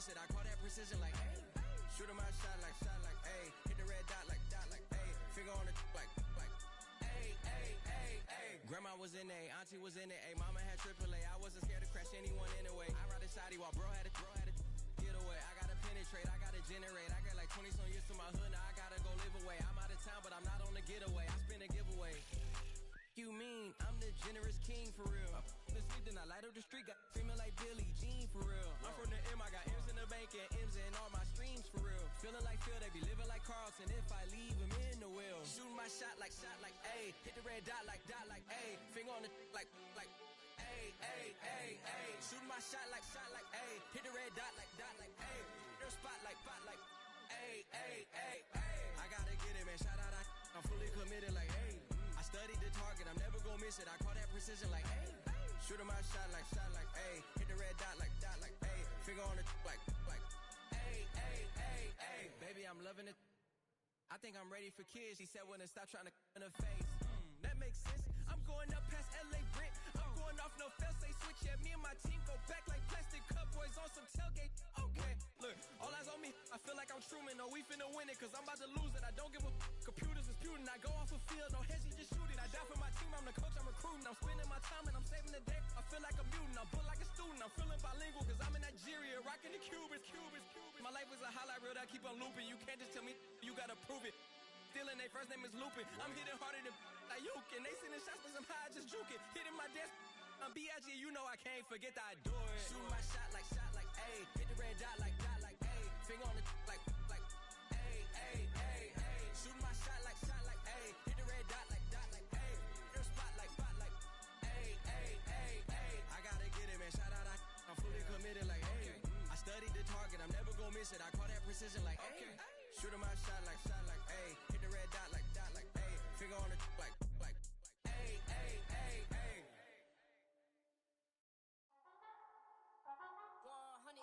miss it. I call that precision like, hey. Shooting my shot like, hey. Hit the red dot like, hey. Finger on the like, hey, hey, hey, hey. Grandma was in A, auntie was in it, mama had AAA. I wasn't scared to crash anyone anyway. I ride a shoddy while bro had it, get away. I gotta penetrate, I gotta generate. I got like 20 some years to my hood, now I gotta go live away. I'm out of town, but I'm not on the getaway. I spin a giveaway. You mean I'm the generous king for real? The sleep, then I light up the street, got female like Billie Jean for real. I'm from the M, I got M's in the bank and M's in all my streams for real. Feeling like Phil, they be living like Carlton if I leave him in the wheel. Shooting my shot like, ayy. Hit the red dot like, ayy. Finger on the like, ayy, ayy, ayy, ayy. Shooting my shot like, ayy. Hit the red dot like, ayy. Their spot like, ayy, ayy, ayy, ayy. I gotta get it, man. Shout out, I'm fully committed like, ayy. I studied the target, I'm never gonna miss it. I call that precision like, hey. Shooting my shot like, hey. Hit the red dot like, hey. Finger on the like, hey, hey, hey, hey. Baby, I'm loving it. I think I'm ready for kids. She said when to stop trying to in her face. That makes sense. I'm going up past LA Brent. I'm going off no fail, say switch. Yeah, me and my team go back like plastic cup boys on some tailgate. Okay, look, all eyes on me. I feel like I'm Truman. No, we finna win it, cause I'm about to lose it. I don't give a computers disputing. I go off a field, no heads, just shoot it. I die for my team, I'm the coach, I'm recruiting. I'm spending my time and I'm saving the day. I feel like a mutant, I'm built like a student. I'm feeling bilingual, cause I'm in Nigeria, rocking the Cubans. My life is a highlight reel that I keep on looping. You can't just tell me, you gotta prove it. Stealing, they first name is Lupin. I'm hitting harder than like you can. They sending shots, but somehow I just juke it. Hitting my desk, I'm B.I.G. You know I can't forget that I do it. Shooting my shot like, ayy. Hit the red dot like, ayy. Finger on the like, ayy, ayy, ayy, ayy. Shooting my shot like, ayy. Hit the red dot like, ayy. Their spot like, ayy, ayy, ayy, ayy. I gotta get it, man. Shout out, I'm fully committed like, hey. I studied the target, I'm never gonna miss it. I call that precision like, hey. Shooting my shot like, ayy. Hit the red dot like, ayy. Finger on the like, ayy, ayy, ayy, ayy. 100.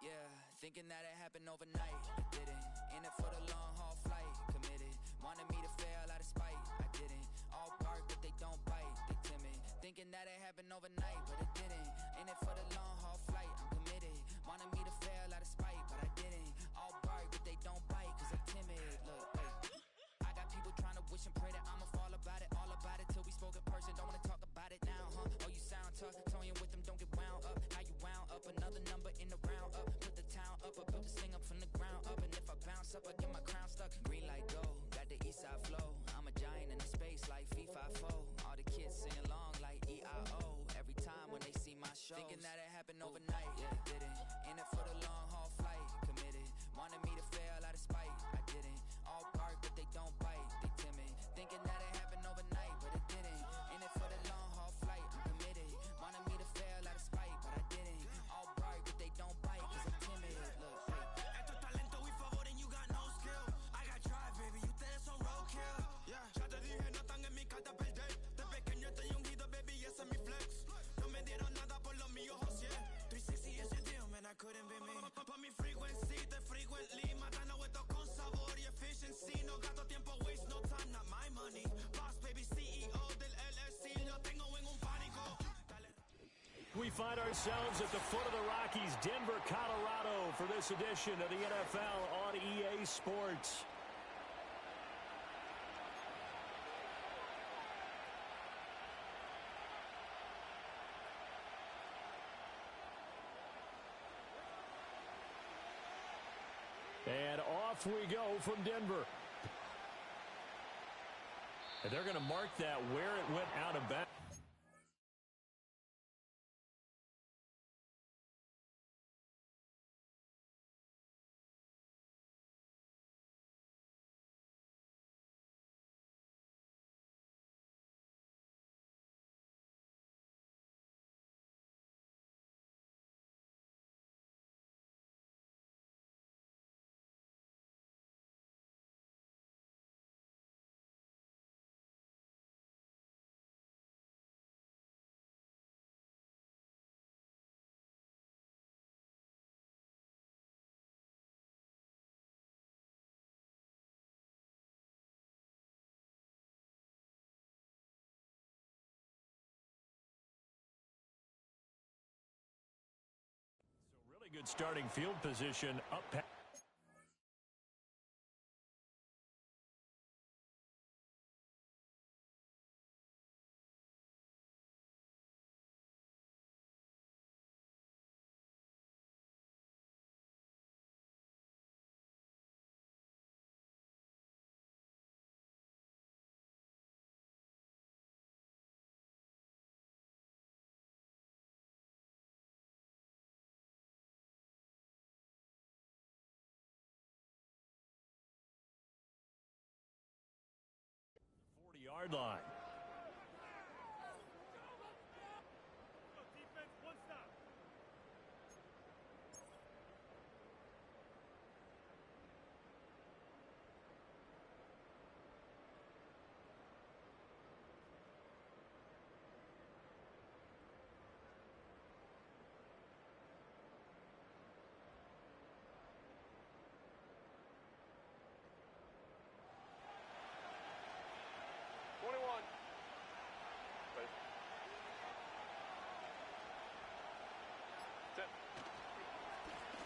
Yeah, thinking that it happened overnight. I didn't. In it for the long haul flight. Committed. Wanted me to fail out of spite. I didn't. All bark, but they don't bite. They timid. Thinking that it happened overnight, but it didn't. In it for the long haul flight. I'm committed. Wanted me to fail out of spite, but I didn't. All bark, but they don't bite, cause I'm timid. Look, hey. I got people trying to wish and pray that I'ma fall about it, all about it till we spoke in person. Don't wanna talk about it now, huh? Oh, you sound tough, toying with them, don't get wound up. How you wound up? Another number in the round up. Put the town up, I built this thing up from the ground up. And if I bounce up, I get my crown stuck. Green light go, got the east side flow. I'm a giant in the space like FIFA4. All the kids sing along like EIO. Every time when they see my show, thinking that it happened overnight, yeah, it didn't. In it for the long haul flight, committed. Wanted me to fail out of spite, I didn't. All bark, but they don't bite, they timid. Thinking that it happened overnight, but it didn't. In it for the long haul flight, I'm committed. Wanted me to fail out of spite, but I didn't. All bark, but they don't bite, cause I'm timid. Look, Esto es talento y favor and you got no skill. I got drive, baby, ustedes son roadkill. Yeah, ya te dije, no están en mi carta perder. De pequeño estoy ungido, baby, ese es mi flex. No me dieron nada por lo mío, José. 360 is your deal, man, I couldn't be me. Pa' mi frequency, te frequently. Matando esto con sabor y efficiency. No gasto tiempo, waste no time, not my money. Boss, baby, CEO del LLC. Lo tengo en un pánico. We find ourselves at the foot of the Rockies, Denver, Colorado, for this edition of the NFL on EA Sports. And off we go from Denver. And they're going to mark that where it went out of bounds. Good starting field position up past. Yard line. Defense, one stop.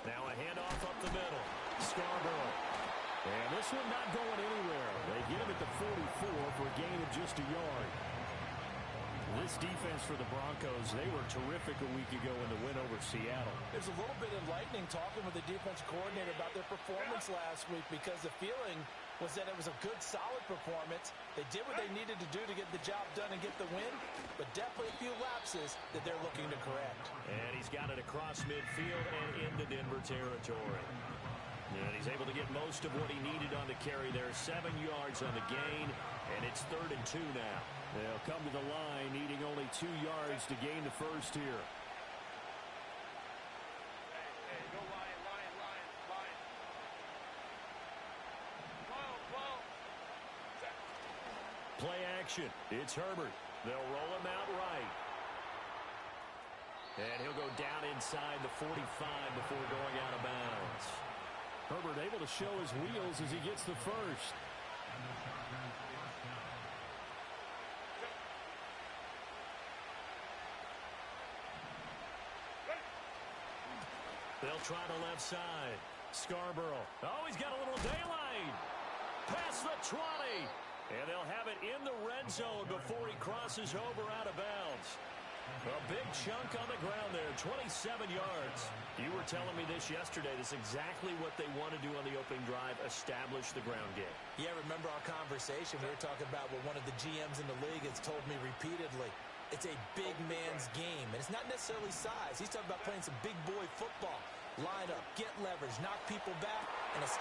Now a handoff up the middle. Scarborough. And this one not going anywhere. They get him at the 44 for a gain of just a yard. This defense for the Broncos, they were terrific a week ago in the win over Seattle. There's a little bit enlightening talking with the defense coordinator about their performance last week, because the feeling was that it was a good, solid performance. They did what they needed to do to get the job done and get the win, but definitely a few lapses that they're looking to correct. And he's got it across midfield and into Denver territory. And he's able to get most of what he needed on the carry there. 7 yards on the gain, and it's 3rd and 2 now. They'll come to the line, needing only 2 yards to gain the first here. Hey, go Lion. Whoa. Play action. It's Herbert. They'll roll him out right. And he'll go down inside the 45 before going out of bounds. Herbert able to show his wheels as he gets the first. They'll try the left side. Scarborough. Oh, he's got a little daylight. Past the 20. And they'll have it in the red zone before he crosses over out of bounds. A big chunk on the ground there, 27 yards. You were telling me this yesterday. This is exactly what they want to do on the opening drive, establish the ground game. Yeah, remember our conversation? We were talking about what one of the GMs in the league has told me repeatedly. It's a big man's game, and it's not necessarily size. He's talking about playing some big boy football. Line up, get leverage, knock people back. And his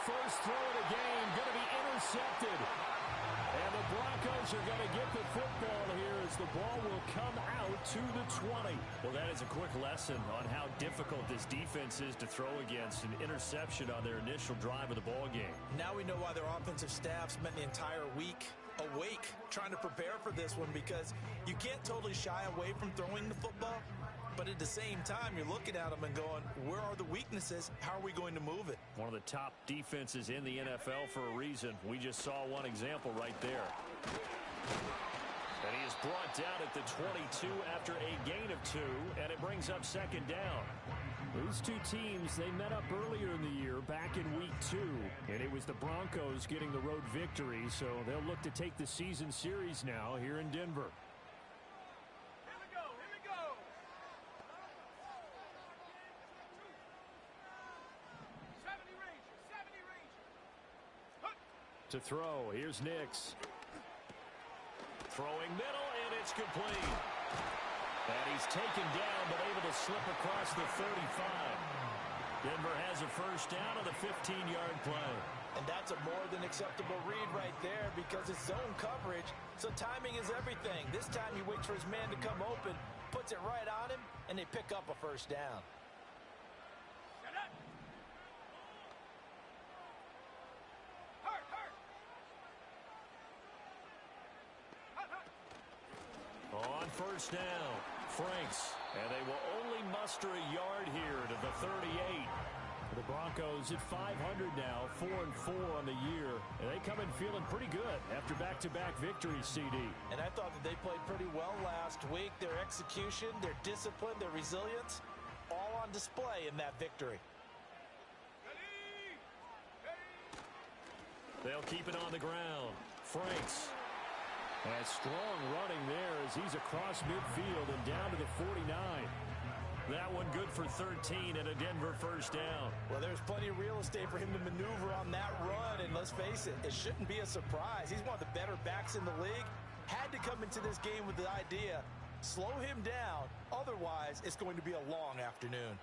first throw of the game going to be intercepted. And the Broncos are going to get the football here as the ball will come out to the 20. Well, that is a quick lesson on how difficult this defense is to throw against. An interception on their initial drive of the ball game. Now we know why their offensive staff spent the entire week awake trying to prepare for this one, because you can't totally shy away from throwing the football. But at the same time, you're looking at them and going, where are the weaknesses? How are we going to move it? One of the top defenses in the NFL for a reason. We just saw one example right there. And he is brought down at the 22 after a gain of 2, and it brings up 2nd down. These two teams, they met up earlier in the year, back in week 2, and it was the Broncos getting the road victory, so they'll look to take the season series now here in Denver. To throw, here's Nix. Throwing middle, and it's complete. And he's taken down, but able to slip across the 35. Denver has a first down on the 15-yard play. And that's a more than acceptable read right there, because it's zone coverage, so timing is everything. This time he waits for his man to come open, puts it right on him, and they pick up a first down. On first down, Franks, and they will only muster a yard here to the 38. The Broncos at 500 now, 4-4 on the year, and they come in feeling pretty good after back-to-back victories, CD. And I thought that they played pretty well last week. Their execution, their discipline, their resilience, all on display in that victory. They'll keep it on the ground. Franks. And strong running there as he's across midfield and down to the 49. That one good for 13 and a Denver first down. Well, there's plenty of real estate for him to maneuver on that run, and let's face it, it shouldn't be a surprise. He's one of the better backs in the league. Had to come into this game with the idea, slow him down, otherwise it's going to be a long afternoon.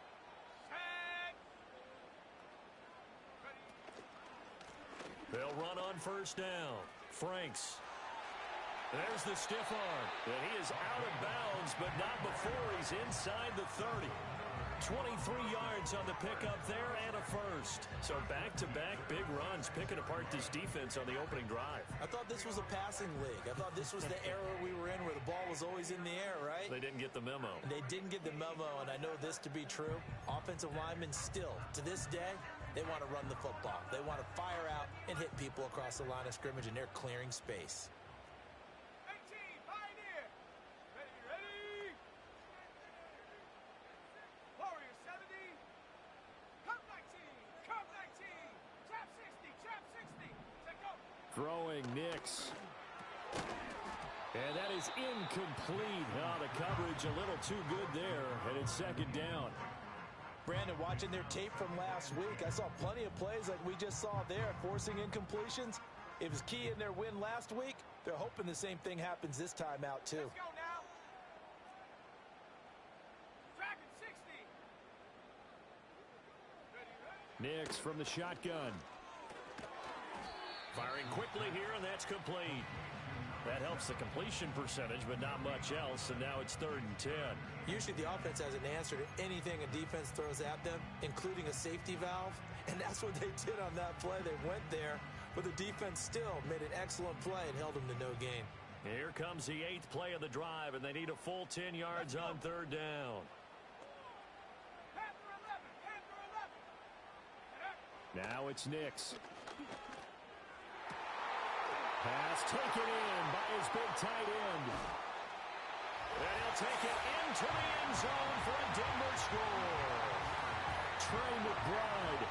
They'll run on first down. Franks. There's the stiff arm. And he is out of bounds, but not before he's inside the 30. 23 yards on the pickup there and a first. So back-to-back big runs picking apart this defense on the opening drive. I thought this was a passing league. I thought this was the era we were in where the ball was always in the air, right? They didn't get the memo. They didn't get the memo, and I know this to be true. Offensive linemen still, to this day, they want to run the football. They want to fire out and hit people across the line of scrimmage, and they're clearing space. Throwing Nix. And that is incomplete. Oh, the coverage a little too good there, and it's second down. Brandon, watching their tape from last week, I saw plenty of plays like we just saw there, forcing incompletions. It was key in their win last week. They're hoping the same thing happens this time out, too. Let's go now. Tracking 60. Nix from the shotgun. Firing quickly here, and that's complete. That helps the completion percentage, but not much else, and now it's 3rd and 10. Usually the offense has an answer to anything a defense throws at them, including a safety valve, and that's what they did on that play. They went there, but the defense still made an excellent play and held them to no gain. Here comes the 8th play of the drive, and they need a full 10 yards on 3rd down. Now it's Nix. Pass taken in by his big tight end. And he'll take it into the end zone for a Denver score. Trey McBride,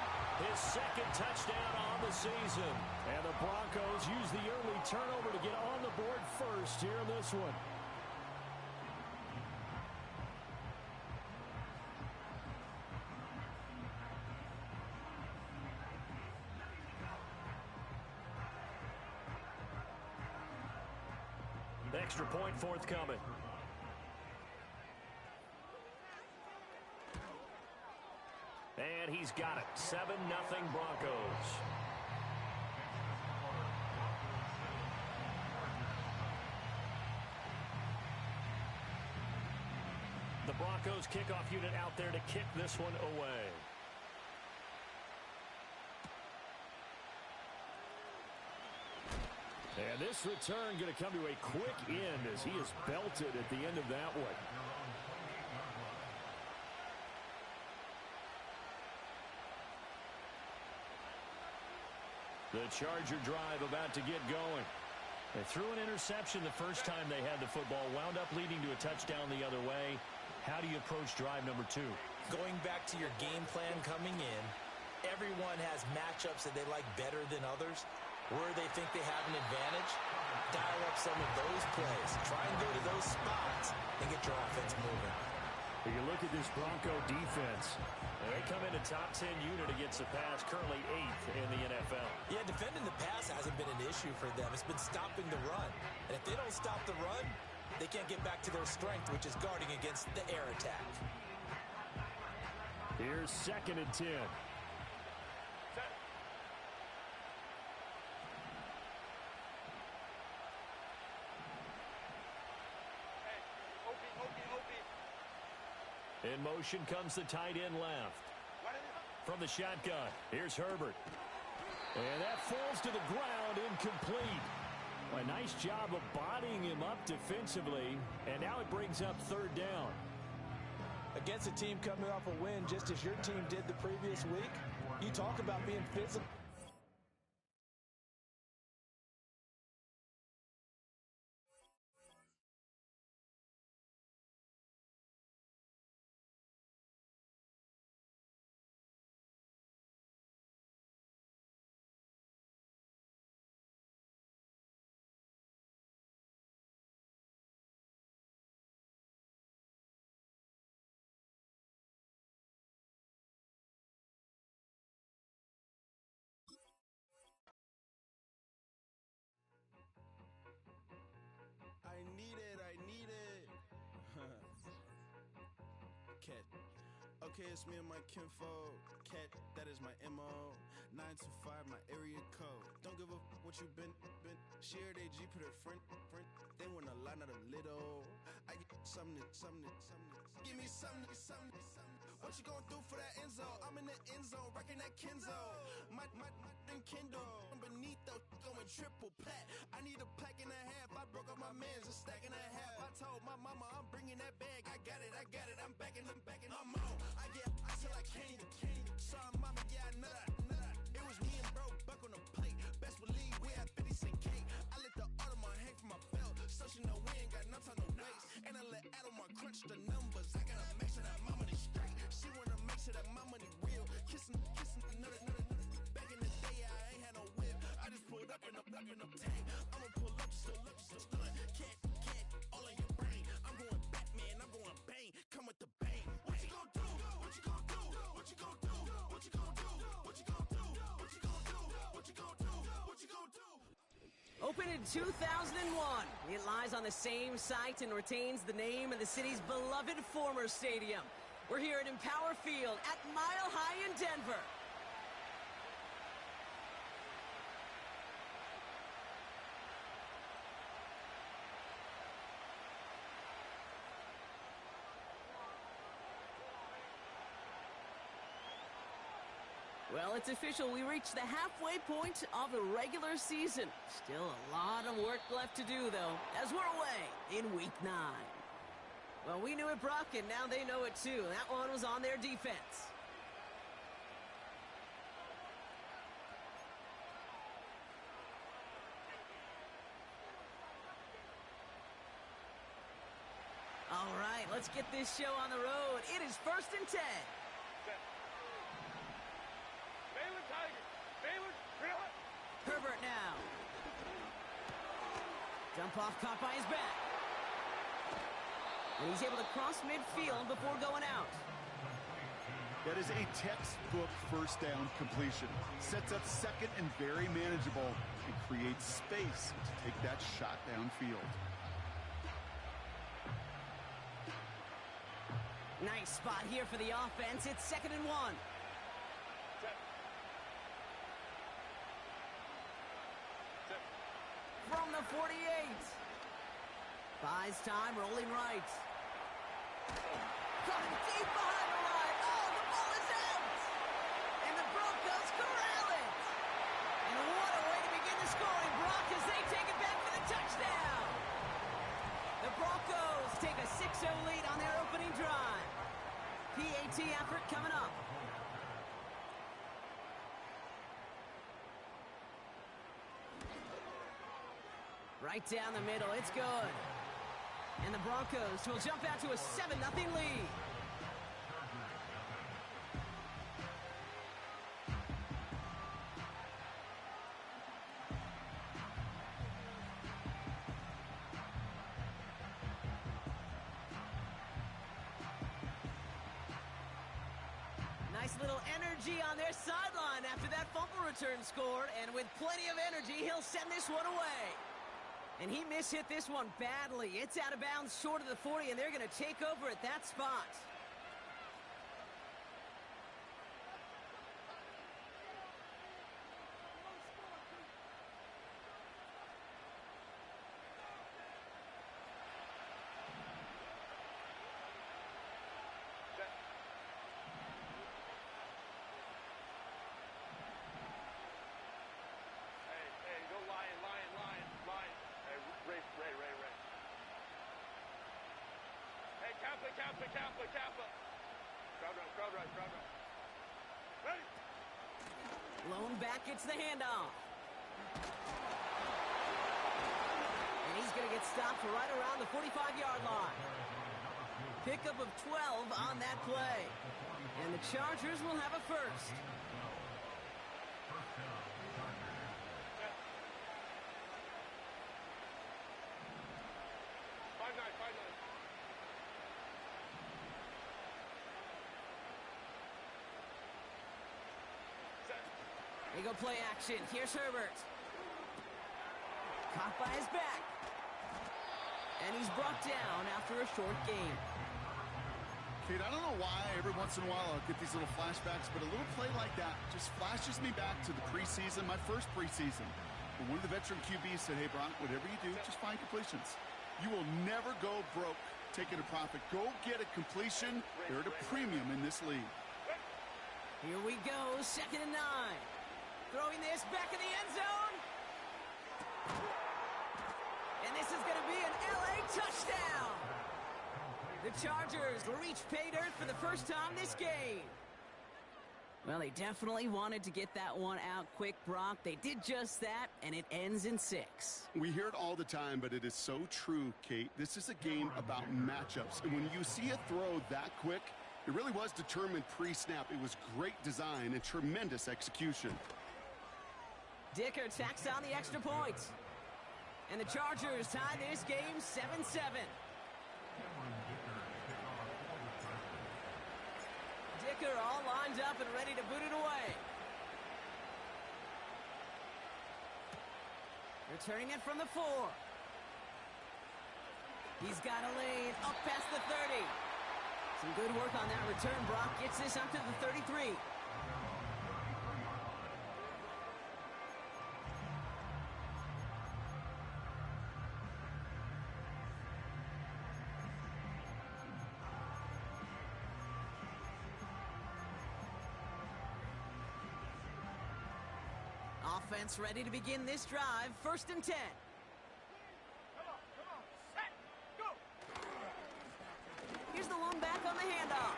his 2nd touchdown on the season. And the Broncos use the early turnover to get on the board first here in this one. Extra point forthcoming. And he's got it. 7-0 Broncos. The Broncos kickoff unit out there to kick this one away. And this return going to come to a quick end as he is belted at the end of that one. The Charger drive about to get going. They threw an interception the first time they had the football, wound up leading to a touchdown the other way. How do you approach drive number 2? Going back to your game plan coming in, everyone has matchups that they like better than others. Where they think they have an advantage, dial up some of those plays. Try and go to those spots and get your offense moving. When you look at this Bronco defense, they come in a top 10 unit against the pass, currently 8th in the NFL. Yeah, defending the pass hasn't been an issue for them. It's been stopping the run. And if they don't stop the run, they can't get back to their strength, which is guarding against the air attack. Here's 2nd and 10. In motion comes the tight end left. From the shotgun, here's Herbert. And that falls to the ground, incomplete. A nice job of bodying him up defensively, and now it brings up 3rd down. Against a team coming off a win, just as your team did the previous week, you talk about being physical. Okay, it's me and my kinfolk. Cat, that is my MO. 925, my area code. Don't give a what you been. Shared AG, put her friend. They want a lot, not a little. I get something. Give me something. What you gonna do for that end zone? I'm in the end zone, rocking that Kenzo. My Kindle. I'm beneath though, going triple plat. I need a pack and a half. I broke up my mans, a stack and a half. I told my mama I'm bringing that bag. I got it. I'm backing. I'm on. I till I can't. Sorry, mama, yeah, I nut. It was me and bro, buck on the plate. Best believe we had 50 cent cake. I let the Audemars hang from my belt. So she know we ain't got no time to waste. And I let Adelmar crunch the numbers. I gotta make sure that my money straight. She wanna make sure that my money real. Kissing another. Back in the day, I ain't had no whip. I just pulled up in the tank. I'ma pull up just to stun. Cat, all in your brain. I'm going Batman, I'm going bang. Come with the bang. What you gon' do? What you gon' do? What you gon' do? What you gon' do? What you gon' do? What you gon' do? What you gon' do? What you gon' do? Opened in 2001, it lies on the same site and retains the name of the city's beloved former stadium. We're here at Empower Field at Mile High in Denver. Well, it's official. We reached the halfway point of the regular season. Still a lot of work left to do, though, as we're away in Week 9. Well, we knew it, Brock, and now they know it, too. That one was on their defense. All right, let's get this show on the road. It is 1st and 10. Herbert now. Dump off caught by his back. And he's able to cross midfield before going out. That is a textbook first down completion. Sets up second and very manageable and creates space to take that shot downfield. Nice spot here for the offense. It's 2nd and 1. From the 48. Buys time, rolling right. Coming deep behind the line. Oh, the ball is out. And the Broncos corral it. And what a way to begin the scoring, Brock, as they take it back for the touchdown. The Broncos take a 6-0 lead on their opening drive. PAT effort coming up. Right down the middle, it's good. And the Broncos will jump out to a 7-0 lead. Nice little energy on their sideline after that fumble return scored, and with plenty of energy, he'll send this one away. And he mishit this one badly. It's out of bounds short of the 40, and they're going to take over at that spot. Kappa. Crowd right. Ready? Lone back gets the handoff. And he's going to get stopped right around the 45-yard line. Pickup of 12 on that play. And the Chargers will have a first. They go play action. Here's Herbert. Caught by his back. And he's brought down after a short gain. Kate, I don't know why every once in a while I'll get these little flashbacks, but a little play like that just flashes me back to the preseason, my first preseason. When one of the veteran QBs said, hey, Brock, whatever you do, just find completions. You will never go broke taking a profit. Go get a completion. They're at a premium in this league. Here we go, 2nd and 9. Throwing this back in the end zone. And this is going to be an LA touchdown. The Chargers reach pay dirt for the first time this game. Well, they definitely wanted to get that one out quick, Brock. They did just that, and it ends in 6. We hear it all the time, but it is so true, Kate. This is a game about matchups. And when you see a throw that quick, it really was determined pre-snap. It was great design and tremendous execution. Dicker tacks on the extra point. And the Chargers tie this game 7-7. Dicker all lined up and ready to boot it away. Returning it from the 4. He's got a lane up past the 30. Some good work on that return. Brock gets this up to the 33. Offense ready to begin this drive. 1st and 10. Come on, set, go! Here's the lone back on the handoff.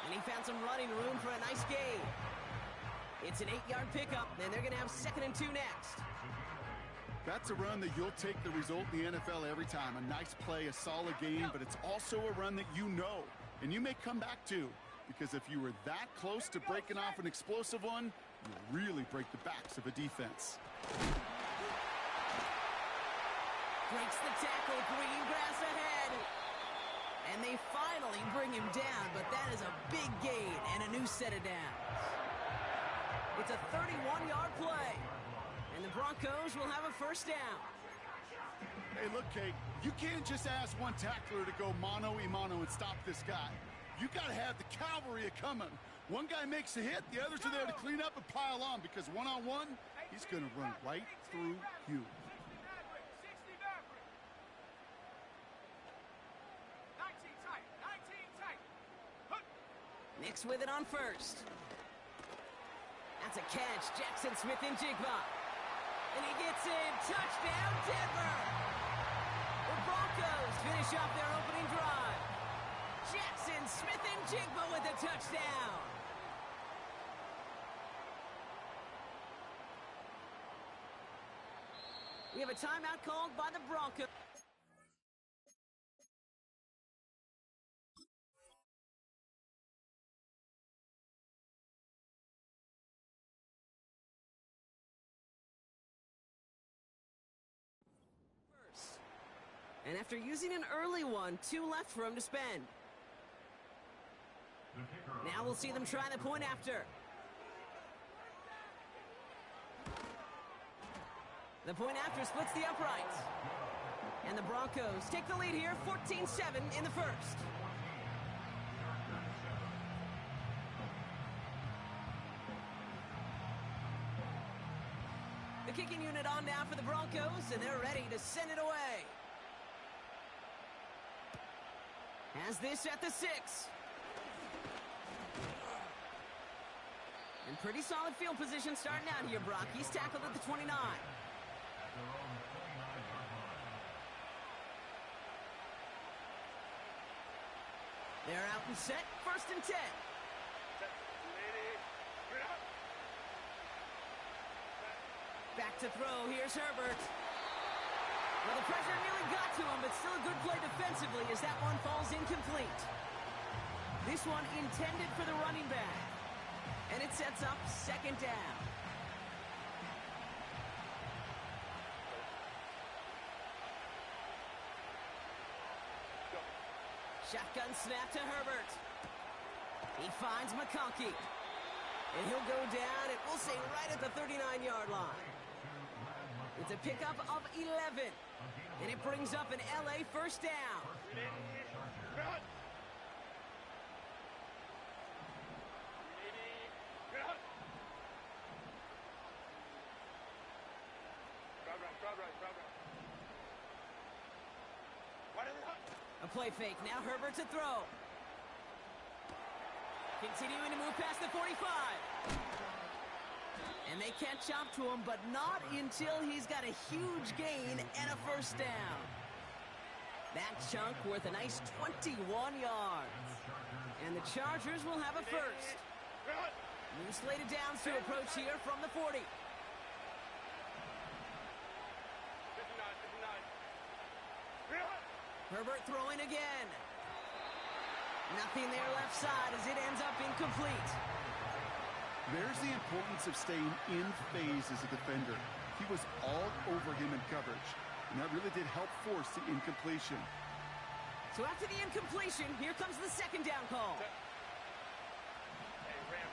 And he found some running room for a nice gain. It's an 8-yard pickup, and they're going to have 2nd and 2 next. That's a run that you'll take the result in the NFL every time. A nice play, a solid game, but it's also a run that you know, and you may come back to. Because if you were that close to breaking off an explosive one, you really break the backs of a defense. Breaks the tackle, green grass ahead. And they finally bring him down, but that is a big gain and a new set of downs. It's a 31-yard play, and the Broncos will have a 1st down. Hey, look, Kate, you can't just ask one tackler to go mano-a-mano and stop this guy. You got to have the cavalry coming. One guy makes a hit, the others are there to clean up and pile on, because one-on-one, he's going to run right through you. 60 Maverick. 19 tight. Nix with it on 1st. That's a catch. Jackson Smith and Jigba. And he gets in. Touchdown, Denver. The Broncos finish off their opening drive. Jackson Smith and Jigba with a touchdown. We have a timeout called by the Broncos. And after using an early one, 2 left for him to spend. Now we'll see them try the point after. The point after splits the uprights. And the Broncos take the lead here, 14-7 in the 1st. The kicking unit on now for the Broncos, and they're ready to send it away. Has this at the 6. And pretty solid field position starting out here, Brock. He's tackled at the 29. They're out and set. 1st and 10. Back to throw. Here's Herbert. Well, the pressure nearly got to him, but still a good play defensively as that one falls incomplete. This one intended for the running back. And it sets up 2nd down. Shotgun snap to Herbert. He finds McConkey. And he'll go down, and we'll say right at the 39-yard line. It's a pickup of 11. And it brings up an LA 1st down. A play fake. Now Herbert to throw. Continuing to move past the 45. And they catch up to him, but not until he's got a huge gain and a first down. That chunk worth a nice 21 yards. And the Chargers will have a first. New slated downs to approach here from the 40. Herbert throwing again. Nothing there left side as it ends up incomplete. There's the importance of staying in phase as a defender. He was all over him in coverage, and that really did help force the incompletion. So after the incompletion, here comes the second down call. Hey, ram.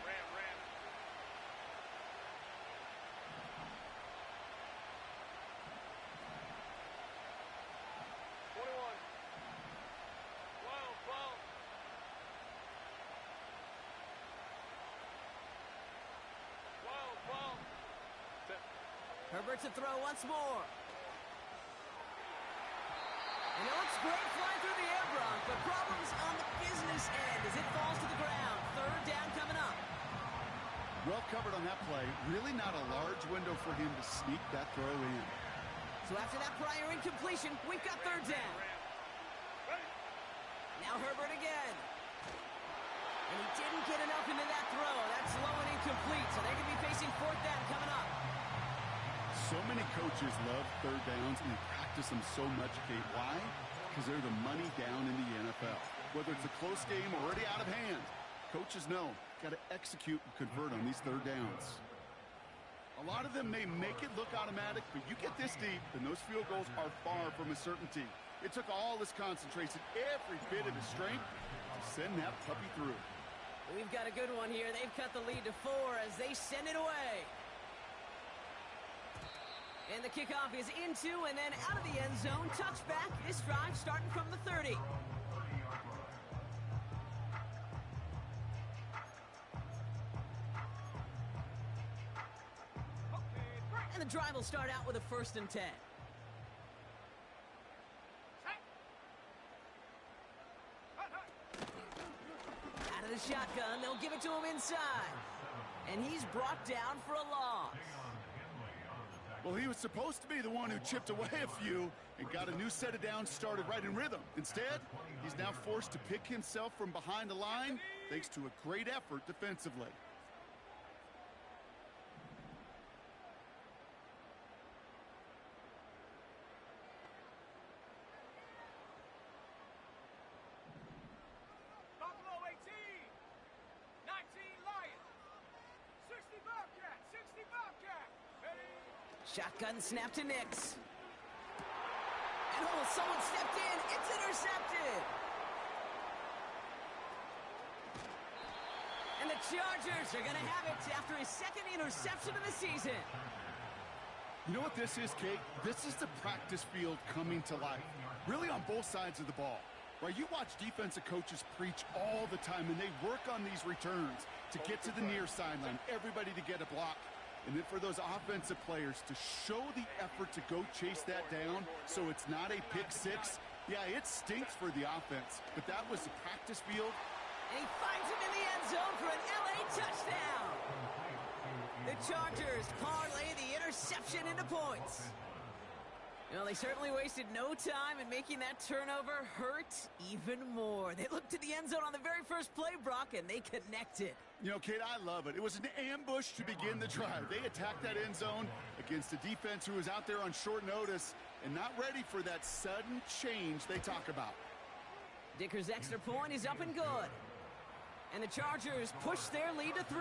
21. 12. Herbert to throw once more. And it looks great flying through the air, Brock, but problems on the business end as it falls to the ground. Third down coming up. Well covered on that play. Really not a large window for him to sneak that throw in. So after that prior incompletion, we've got third down. Now Herbert again. And he didn't get enough into that throw. That's low and incomplete, so they're going to be facing fourth down coming up. So many coaches love third downs, and they practice them so much, Kate. Why? Because they're the money down in the NFL. Whether it's a close game or already out of hand, coaches know, got to execute and convert on these third downs. A lot of them may make it look automatic, but you get this deep, and those field goals are far from a certainty. It took all his concentration, every bit of his strength, to send that puppy through. We've got a good one here. They've cut the lead to 4 as they send it away. And the kickoff is into and then out of the end zone. Touchback. This drive starting from the 30. And the drive will start out with a 1st and 10. Out of the shotgun, they'll give it to him inside. And he's brought down for a loss. Well, he was supposed to be the one who chipped away a few and got a new set of downs started right in rhythm. Instead, he's now forced to pick himself from behind the line thanks to a great effort defensively. Buffalo 18. 19 Lions. 60 Bobcat. 60 Bobcat. Ready? Shotgun snap to Nix. And oh, someone stepped in. It's intercepted. And the Chargers are going to have it after his second interception of the season. You know what this is, Kate? This is the practice field coming to life, really on both sides of the ball. Right, you watch defensive coaches preach all the time, and they work on these returns to get to the near sideline, everybody to get a block. And then for those offensive players to show the effort to go chase that down so it's not a pick six, yeah, it stinks for the offense. But that was the practice field. And he finds him in the end zone for an LA touchdown. The Chargers parlay the interception into points. Well, they certainly wasted no time in making that turnover hurt even more. They looked to the end zone on the very first play, Brock, and they connected. You know, Kate, I love it. It was an ambush to begin the drive. They attacked that end zone against a defense who was out there on short notice and not ready for that sudden change they talk about. Dicker's extra point is up and good. And the Chargers push their lead to 3.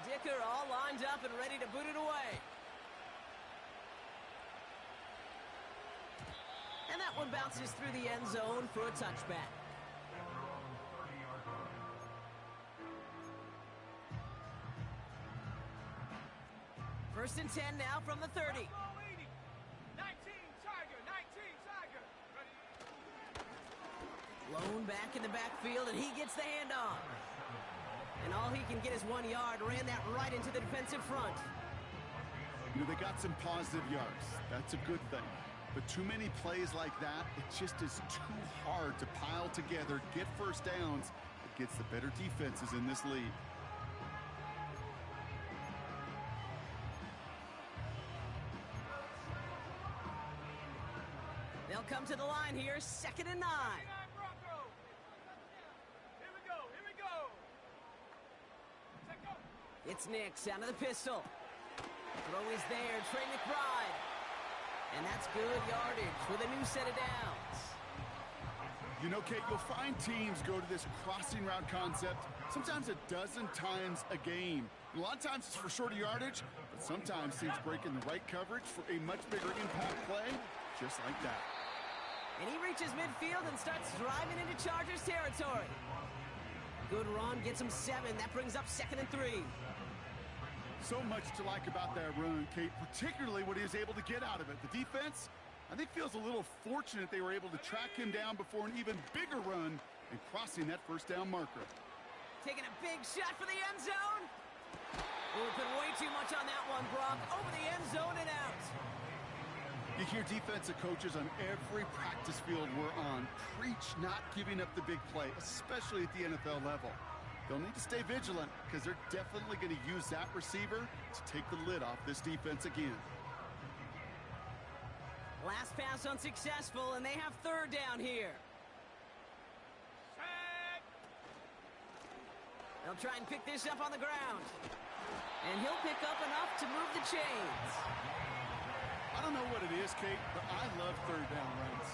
Dicker all lined up and ready to boot it away. And that one bounces through the end zone for a touchback. First and 10 now from the 30. 19 Tiger, 19 Tiger. Ready? Blown back in the backfield, and he gets the handoff. And all he can get is 1 yard. Ran that right into the defensive front. You know, they got some positive yards. That's a good thing. But too many plays like that, it just is too hard to pile together, get first downs against the better defenses in this league. They'll come to the line here, 2nd and 9. Broncos. Here we go, here we go. Set go. It's Nix out of the pistol. Throw is there, Trey McBride. And that's good yardage with a new set of downs. You know, Kate, you'll find teams go to this crossing route concept sometimes a dozen times a game. And a lot of times it's for shorter yardage, but sometimes teams break in the right coverage for a much bigger impact play, just like that. And he reaches midfield and starts driving into Chargers territory. Good run, gets him 7. That brings up 2nd and 3. So much to like about that run, Kate, particularly what he was able to get out of it. The defense, I think, feels a little fortunate they were able to track him down before an even bigger run and crossing that first down marker. Taking a big shot for the end zone. Oh, put way too much on that one, Brock. Over the end zone and out. You hear defensive coaches on every practice field we're on preach not giving up the big play, especially at the NFL level. They'll need to stay vigilant because they're definitely going to use that receiver to take the lid off this defense again. Last pass unsuccessful, and they have 3rd down here. Set. They'll try and pick this up on the ground. And he'll pick up enough to move the chains. I don't know what it is, Kate, but I love 3rd down runs.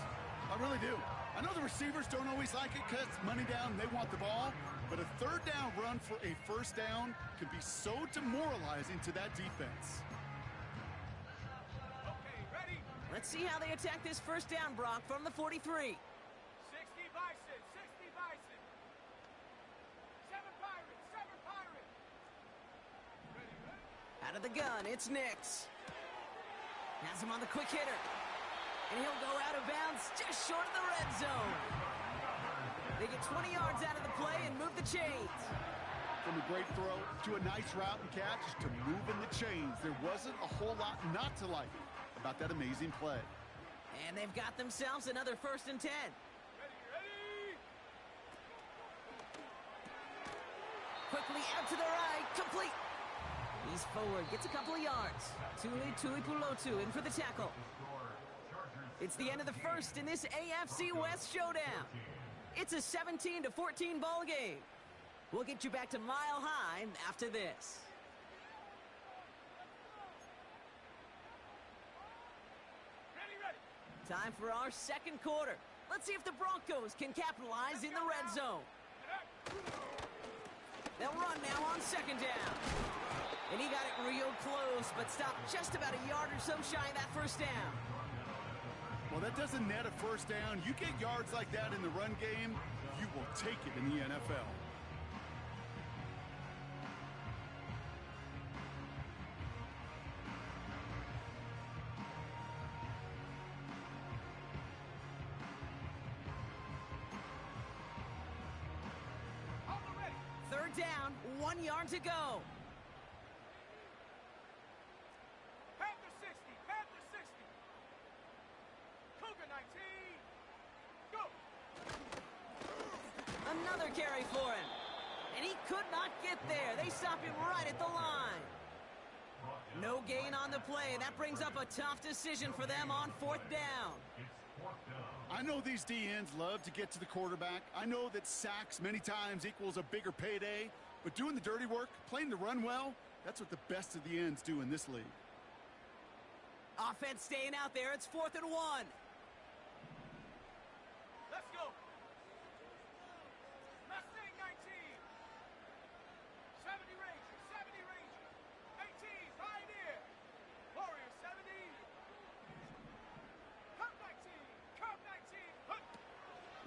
I really do. I know the receivers don't always like it because it's money down and they want the ball, but a 3rd down run for a first down can be so demoralizing to that defense. Okay, ready? Let's see how they attack this first down, Brock, from the 43. 60 Bison, 60 Bison. 7 Pirates, 7 Pirates. Ready, ready? Out of the gun, it's Nix. Has him on the quick hitter. And he'll go out of bounds just short of the red zone. They get 20 yards out of the play and move the chains. From a great throw to a nice route and catch to moving the chains. There wasn't a whole lot not to like about that amazing play. And they've got themselves another 1st and 10. Ready, ready? Quickly out to the right, complete. He's forward, gets a couple of yards. Tuli Pulotu in for the tackle. It's the end of the first in this AFC West showdown. It's a 17-14 ball game. We'll get you back to Mile High after this. Ready, ready. Time for our 2nd quarter. Let's see if the Broncos can capitalize in the red zone. They'll run now on 2nd down. And he got it real close, but stopped just about a yard or so shy of that first down. Well, that doesn't net a first down. You get yards like that in the run game, you will take it in the NFL. Hold it ready. 3rd down, 1 yard to go. Panther 60, Panther 60. Cougar 19. Go. Another carry for him. And he could not get there. They stop him right at the line. No gain on the play. That brings up a tough decision for them on 4th down. I know these DNs love to get to the quarterback. I know that sacks many times equals a bigger payday, but doing the dirty work, playing the run well, that's what the best of the ends do in this league. Offense staying out there. It's 4th and 1. Let's go. Mustang 19. 70 Rangers, 70 Rangers. 18, Pioneer. Warrior 70. Cup 19, Cup 19. Hunt.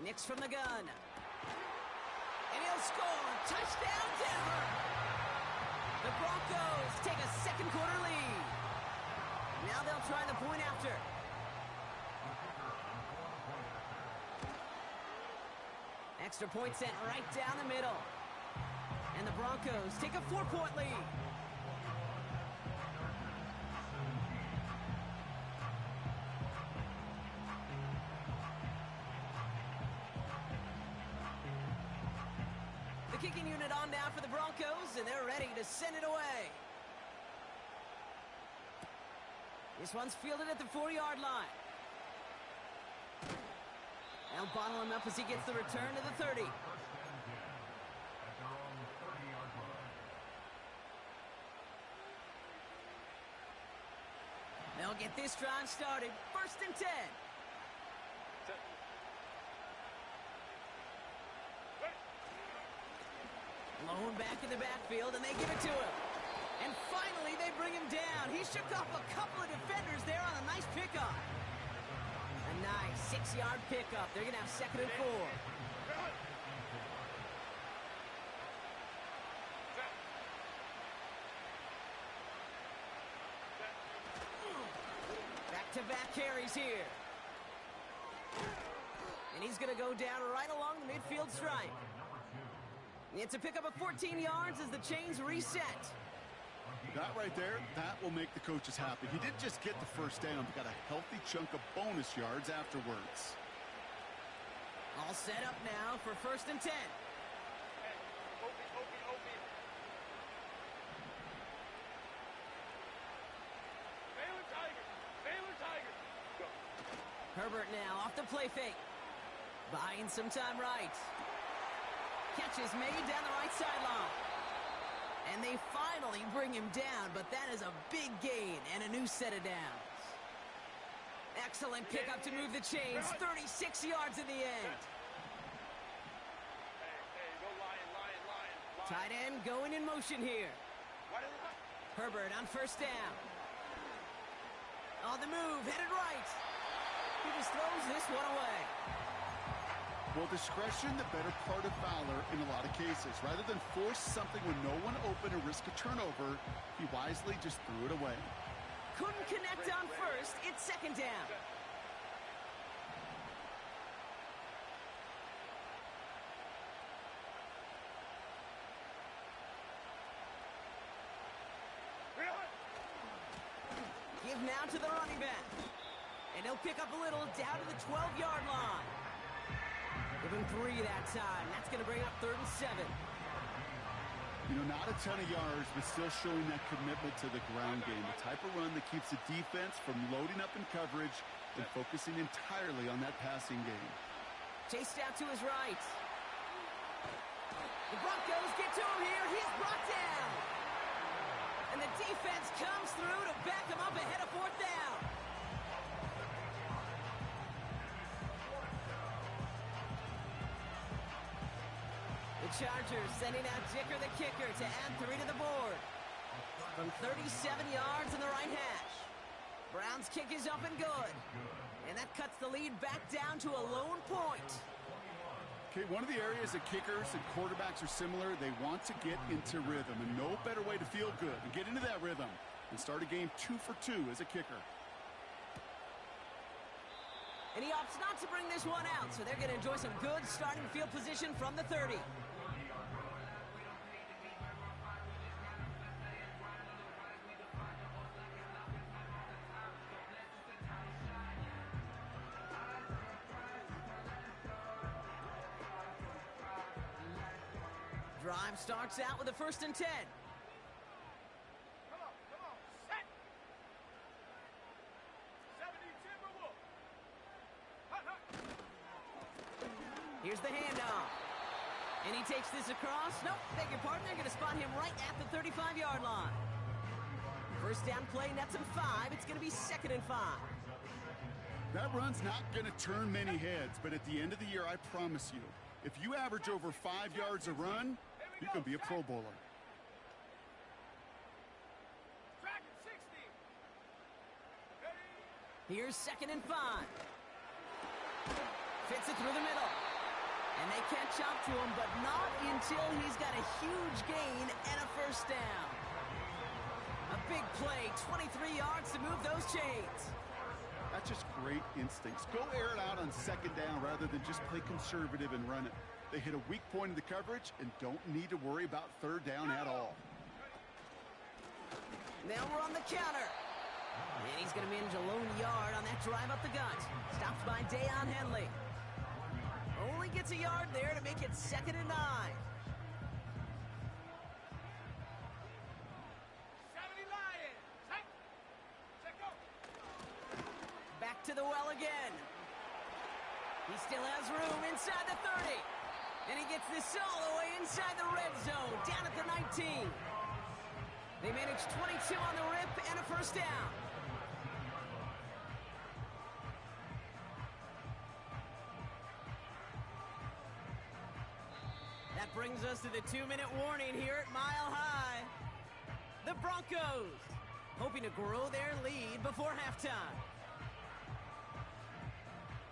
Nix from the gun. And he'll score. Touchdown, Denver. The Broncos take a 2nd quarter lead. Now they'll try the point after. Extra point sent right down the middle. And the Broncos take a 4-point lead. The kicking unit on now for the Broncos, and they're ready to send it away. This one's fielded at the 4-yard line. They'll bottle him up as he gets the return to the 30. They'll get this drive started. 1st and 10. Blown back in the backfield, and they give it to him. And finally, they bring him down. He shook off a couple of defenders there on a nice pickup. A nice 6-yard pickup. They're going to have 2nd and 4. Back-to-back carries here. And he's going to go down right along the midfield stripe. It's a pickup of 14 yards as the chains reset. That right there, that will make the coaches happy. He didn't just get the first down, but got a healthy chunk of bonus yards afterwards. All set up now for 1st and 10. Herbert now off the play fake. Buying some time right. Catch is made down the right sideline. And they finally bring him down, but that is a big gain and a new set of downs. Excellent pickup to move the chains. 36 yards in the end. Tight end going in motion here. Herbert on 1st down. On the move, headed right. He just throws this one away. Well, discretion, the better part of valor in a lot of cases. Rather than force something with no one open and risk a turnover, he wisely just threw it away. Couldn't connect on 1st. It's 2nd down. Give now to the running back. And he'll pick up a little down to the 12-yard line. Give him 3 that time. That's going to bring up 3rd and 7. You know, not a ton of yards, but still showing that commitment to the ground game. The type of run that keeps the defense from loading up in coverage and focusing entirely on that passing game. Chased out to his right. The Broncos get to him here. He's brought down. And the defense comes through to back him up ahead of 4th down. The Chargers sending out Dicker the kicker to add 3 to the board. From 37 yards in the right hash. Brown's kick is up and good. And that cuts the lead back down to a lone point. Okay, one of the areas that kickers and quarterbacks are similar, they want to get into rhythm. And no better way to feel good and get into that rhythm and start a game 2 for 2 as a kicker. And he opts not to bring this one out, so they're going to enjoy some good starting field position from the 30. Drive starts out with a 1st and 10. Come on, set. 70 Timberwolves. Here's the handoff. And he takes this across. Nope, beg your pardon. They're going to spot him right at the 35-yard line. 1st down play, nets him 5. It's going to be 2nd and 5. That run's not going to turn many heads, but at the end of the year, I promise you, if you average over 5 yards a run, you can be a Pro Bowler. Here's 2nd and 5. Fits it through the middle. And they catch up to him, but not until he's got a huge gain and a 1st down. A big play. 23 yards to move those chains. That's just great instincts. Go air it out on second down rather than just play conservative and run it. They hit a weak point in the coverage and don't need to worry about third down at all. Now we're on the counter. And he's going to manage a lone yard on that drive up the gut. Stopped by Deion Henley. Only gets a yard there to make it 2nd and 9. Back to the well again. He still has room inside the 30. And he gets this all the way inside the red zone, down at the 19. They managed 22 on the rip and a first down. That brings us to the 2-minute warning here at Mile High. The Broncos hoping to grow their lead before halftime.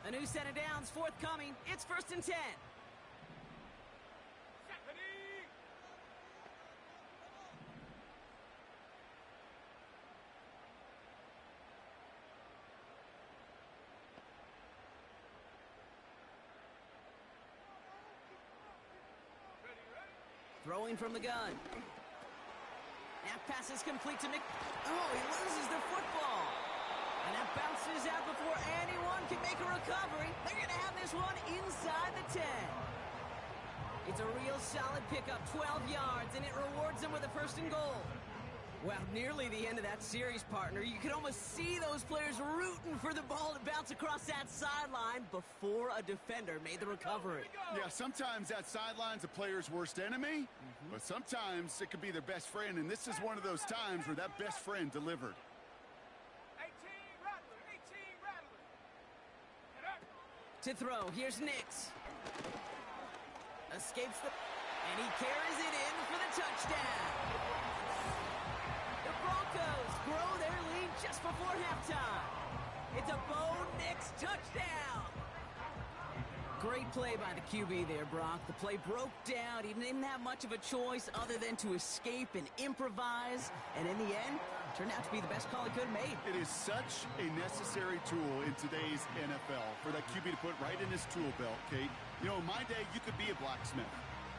A new set of downs forthcoming. It's 1st and 10. Throwing from the gun. That pass is complete to Nick. Oh, he loses the football. And that bounces out before anyone can make a recovery. They're going to have this one inside the 10. It's a real solid pickup, 12 yards, and it rewards them with a 1st and goal. Well, nearly the end of that series, partner. You could almost see those players rooting for the ball to bounce across that sideline before a defender made the recovery. Yeah, sometimes that sideline's a player's worst enemy, but sometimes it could be their best friend, and this is one of those times where that best friend delivered. 18 Rattler. To throw, here's Nix. Escapes the... and he carries it in for the touchdown. The Broncos grow their lead just before halftime. It's a Bo Nix touchdown. Great play by the QB there, Brock. The play broke down. He didn't have much of a choice other than to escape and improvise. And in the end, turned out to be the best call he could have made. It is such a necessary tool in today's NFL for that QB to put right in his tool belt, Kate. You know, in my day, you could be a blacksmith.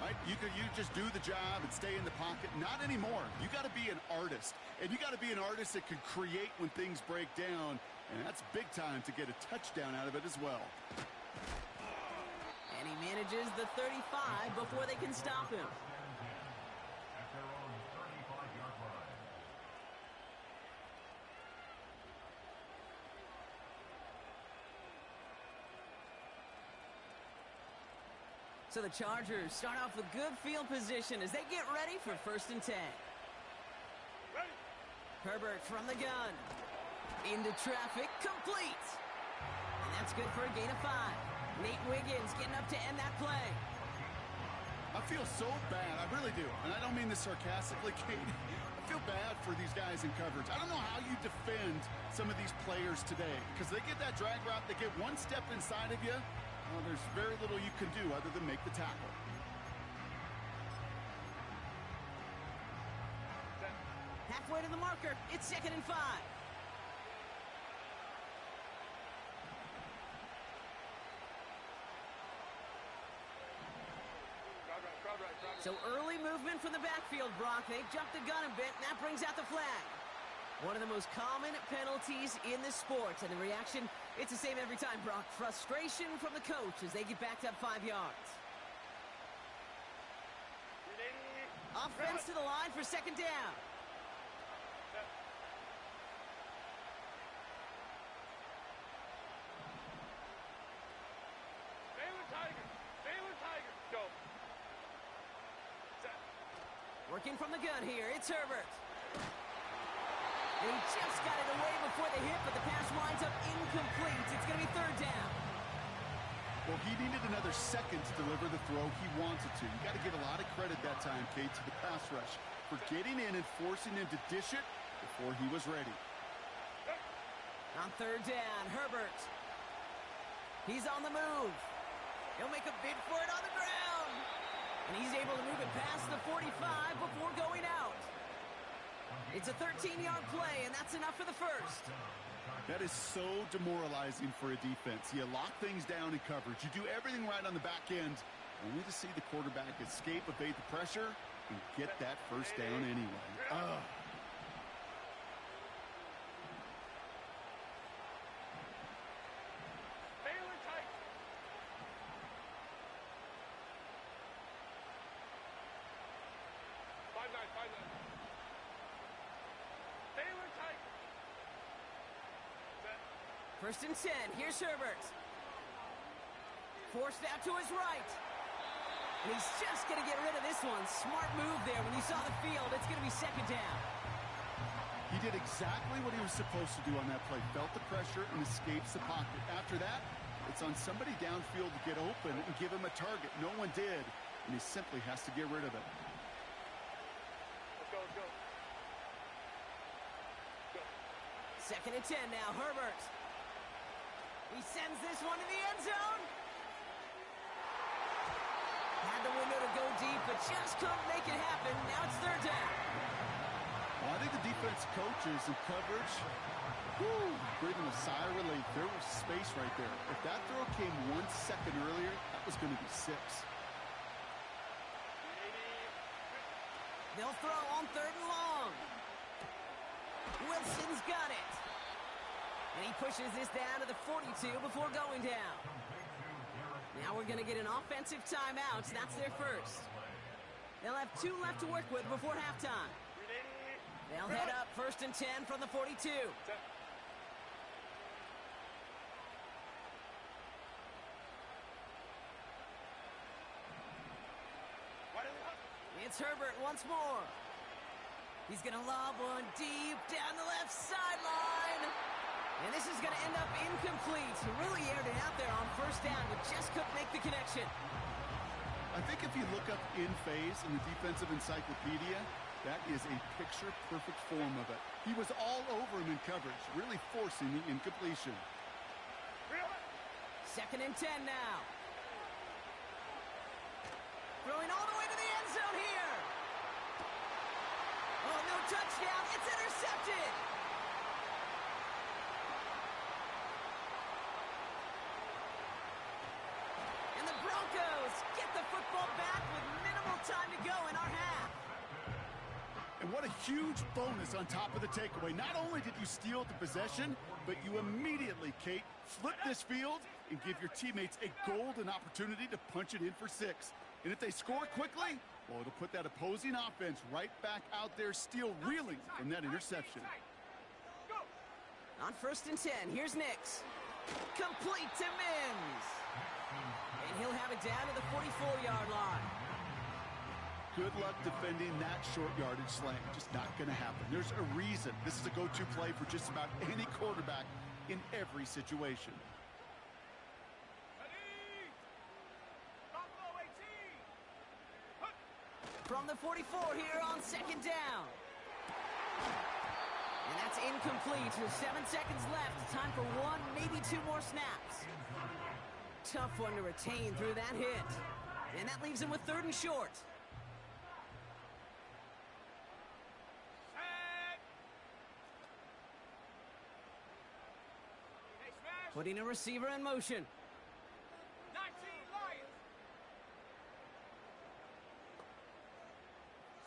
Right? You just do the job and stay in the pocket. Not anymore. You got to be an artist. And you got to be an artist that can create when things break down. And that's big time to get a touchdown out of it as well. And he manages the 35 before they can stop him. So the Chargers start off with good field position as they get ready for 1st and 10. Ready. Herbert from the gun. Into traffic, complete. And that's good for a gain of 5. Nate Wiggins getting up to end that play. I feel so bad. I really do. And I don't mean this sarcastically, Kate. I feel bad for these guys in coverage. I don't know how you defend some of these players today because they get that drag route, they get one step inside of you. Well, there's very little you can do other than make the tackle. Halfway to the marker. It's 2nd and 5. So early movement from the backfield, Brock. They've jumped the gun a bit, and that brings out the flag. One of the most common penalties in the sport, and the reaction, it's the same every time, Brock. Frustration from the coach as they get backed up 5 yards. Offense to the line for 2nd down. Baylor Tigers, go. Working from the gun here, it's Herbert. And he just got it away before the hit, but the pass winds up incomplete. It's going to be 3rd down. Well, he needed another second to deliver the throw he wanted to. You got to give a lot of credit that time, Kate, to the pass rush for getting in and forcing him to dish it before he was ready. On 3rd down, Herbert. He's on the move. He'll make a bid for it on the ground. And he's able to move it past the 45 before going out. It's a 13-yard play, and that's enough for the first. That is so demoralizing for a defense. You lock things down in coverage. You do everything right on the back end, only to see the quarterback escape, evade the pressure, and get that first down anyway. Ugh. Baylor tight. Five nine. Baylor tight. Set. First and 10. Here's Herbert. Forced out to his right. And he's just going to get rid of this one. Smart move there. When you saw the field, it's going to be second down. He did exactly what he was supposed to do on that play. Felt the pressure and escapes the pocket. After that, it's on somebody downfield to get open and give him a target. No one did, and he simply has to get rid of it. Let's go. Second and 10 now. Herbert. He sends this one to the end zone. Had the window to go deep, but just couldn't make it happen. Now it's third down. Well, I think the defense coaches and coverage, breathing a sigh of relief. There was space right there. If that throw came 1 second earlier, that was going to be 6. They'll throw on third and long. Wilson's got it. And he pushes this down to the 42 before going down. Now we're going to get an offensive timeout. That's their first. They'll have 2 left to work with before halftime. They'll head up first and 10 from the 42. It's Herbert once more. He's going to lob one deep down the left sideline. And this is going to end up incomplete. He really aired it out there on first down, but just couldn't make the connection. I think if you look up in phase in the defensive encyclopedia, that is a picture-perfect form of it. He was all over him in coverage, really forcing the incompletion. Second and 10 now. Throwing all the way to the end zone here. Oh, no touchdown. It's intercepted. And the Broncos get the football back with minimal time to go in our half. And what a huge bonus on top of the takeaway. Not only did you steal the possession, but you immediately, Kate, flip this field and give your teammates a golden opportunity to punch it in for 6. And if they score quickly, well, it'll put that opposing offense right back out there, still reeling from that interception. On first and 10, here's Nix. Complete to Mims. And he'll have it down to the 44-yard line. Good luck defending that short yardage slant. Just not going to happen. There's a reason this is a go-to play for just about any quarterback in every situation. From the 44 here on second down. And that's incomplete. 7 seconds left. Time for 1, maybe 2 more snaps. Tough one to retain through that hit. And that leaves him with third and short. Putting a receiver in motion. 19 Lions.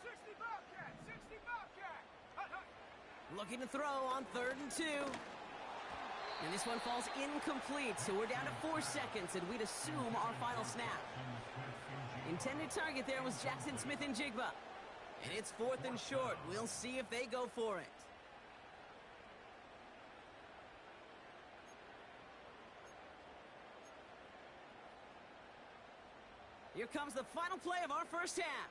60 Bobcat. 60 Bobcat. Hut, hut. Looking to throw on third and 2. And this one falls incomplete, so we're down to 4 seconds, and we'd assume our final snap. Intended target there was Jackson Smith and Jigba. And it's fourth and short. We'll see if they go for it. Here comes the final play of our first half.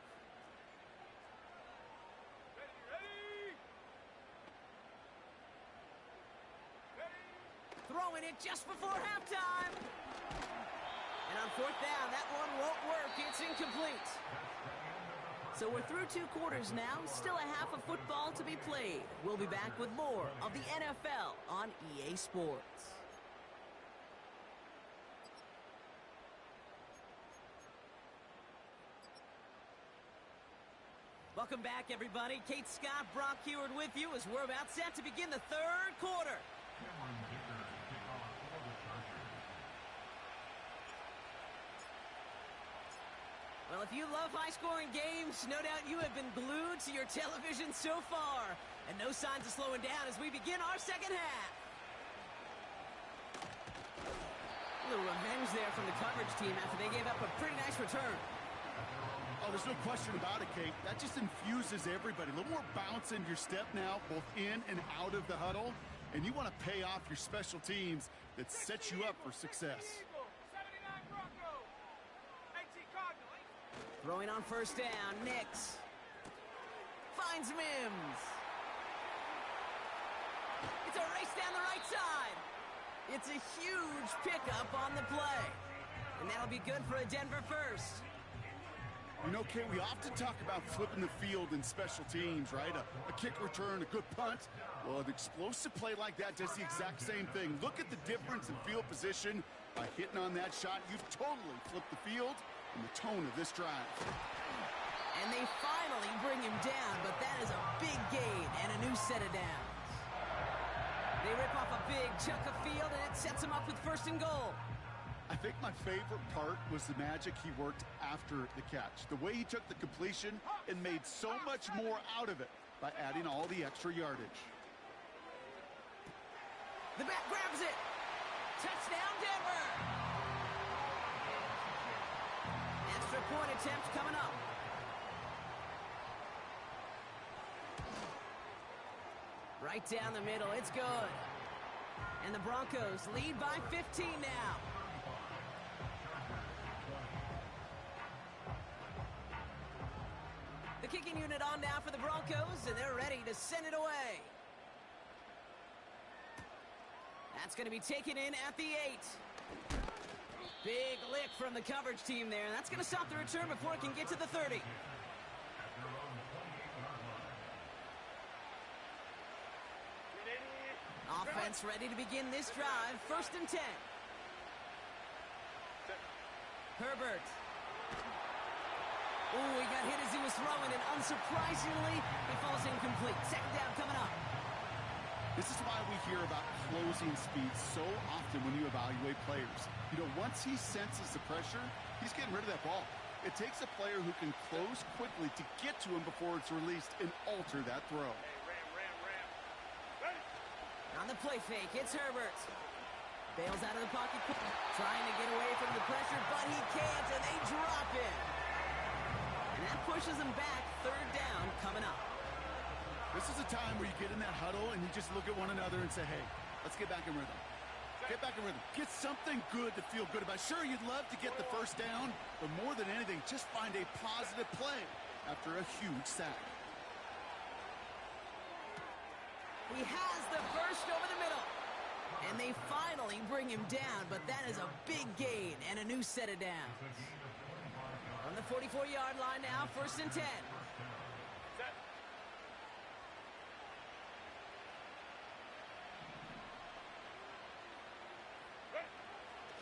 Throwing it just before halftime. And on fourth down, that one won't work. It's incomplete. So we're through 2 quarters now. Still a half of football to be played. We'll be back with more of the NFL on EA Sports. Welcome back, everybody. Kate Scott, Brock Heward with you as we're about set to begin the third quarter. Well, if you love high-scoring games, no doubt you have been glued to your television so far. And no signs of slowing down as we begin our second half. A little revenge there from the coverage team after they gave up a pretty nice return. Oh, there's no question about it, Kate. That just infuses everybody. A little more bounce in your step now, both in and out of the huddle. And you want to pay off your special teams that sets you up for success. Throwing on first down, Nix. Finds Mims. It's a race down the right side. It's a huge pickup on the play. And that'll be good for a Denver first. You know, Kate, we often talk about flipping the field in special teams, right? A kick return, a good punt. Well, an explosive play like that does the exact same thing. Look at the difference in field position. By hitting on that shot, you've totally flipped the field and the tone of this drive. And they finally bring him down, but that is a big gain and a new set of downs. They rip off a big chunk of field, and it sets him up with first and goal. I think my favorite part was the magic he worked after the catch. The way he took the completion and made so much more out of it by adding all the extra yardage. The back grabs it. Touchdown, Denver. Extra point attempt coming up. Right down the middle. It's good. And the Broncos lead by 15 now. The kicking unit on now for the Broncos, and they're ready to send it away. That's going to be taken in at the 8. Big lick from the coverage team there. That's going to stop the return before it can get to the 30. Offense ready to begin this drive. First and 10. Herbert. Ooh, he got hit as he was throwing, and unsurprisingly, he falls incomplete. Second down coming up. This is why we hear about closing speed so often when you evaluate players. You know, once he senses the pressure, he's getting rid of that ball. It takes a player who can close quickly to get to him before it's released and alter that throw. On the play fake, it's Herbert. Bails out of the pocket, trying to get away from the pressure, but he can't, and they drop it. And that pushes him back. Third down coming up. This is a time where you get in that huddle and you just look at one another and say, hey, let's get back in rhythm. Get back in rhythm. Get something good to feel good about. Sure, you'd love to get the first down, but more than anything, just find a positive play after a huge sack. He has the first over the middle. And they finally bring him down, but that is a big gain and a new set of downs. On the 44-yard line now, first and 10.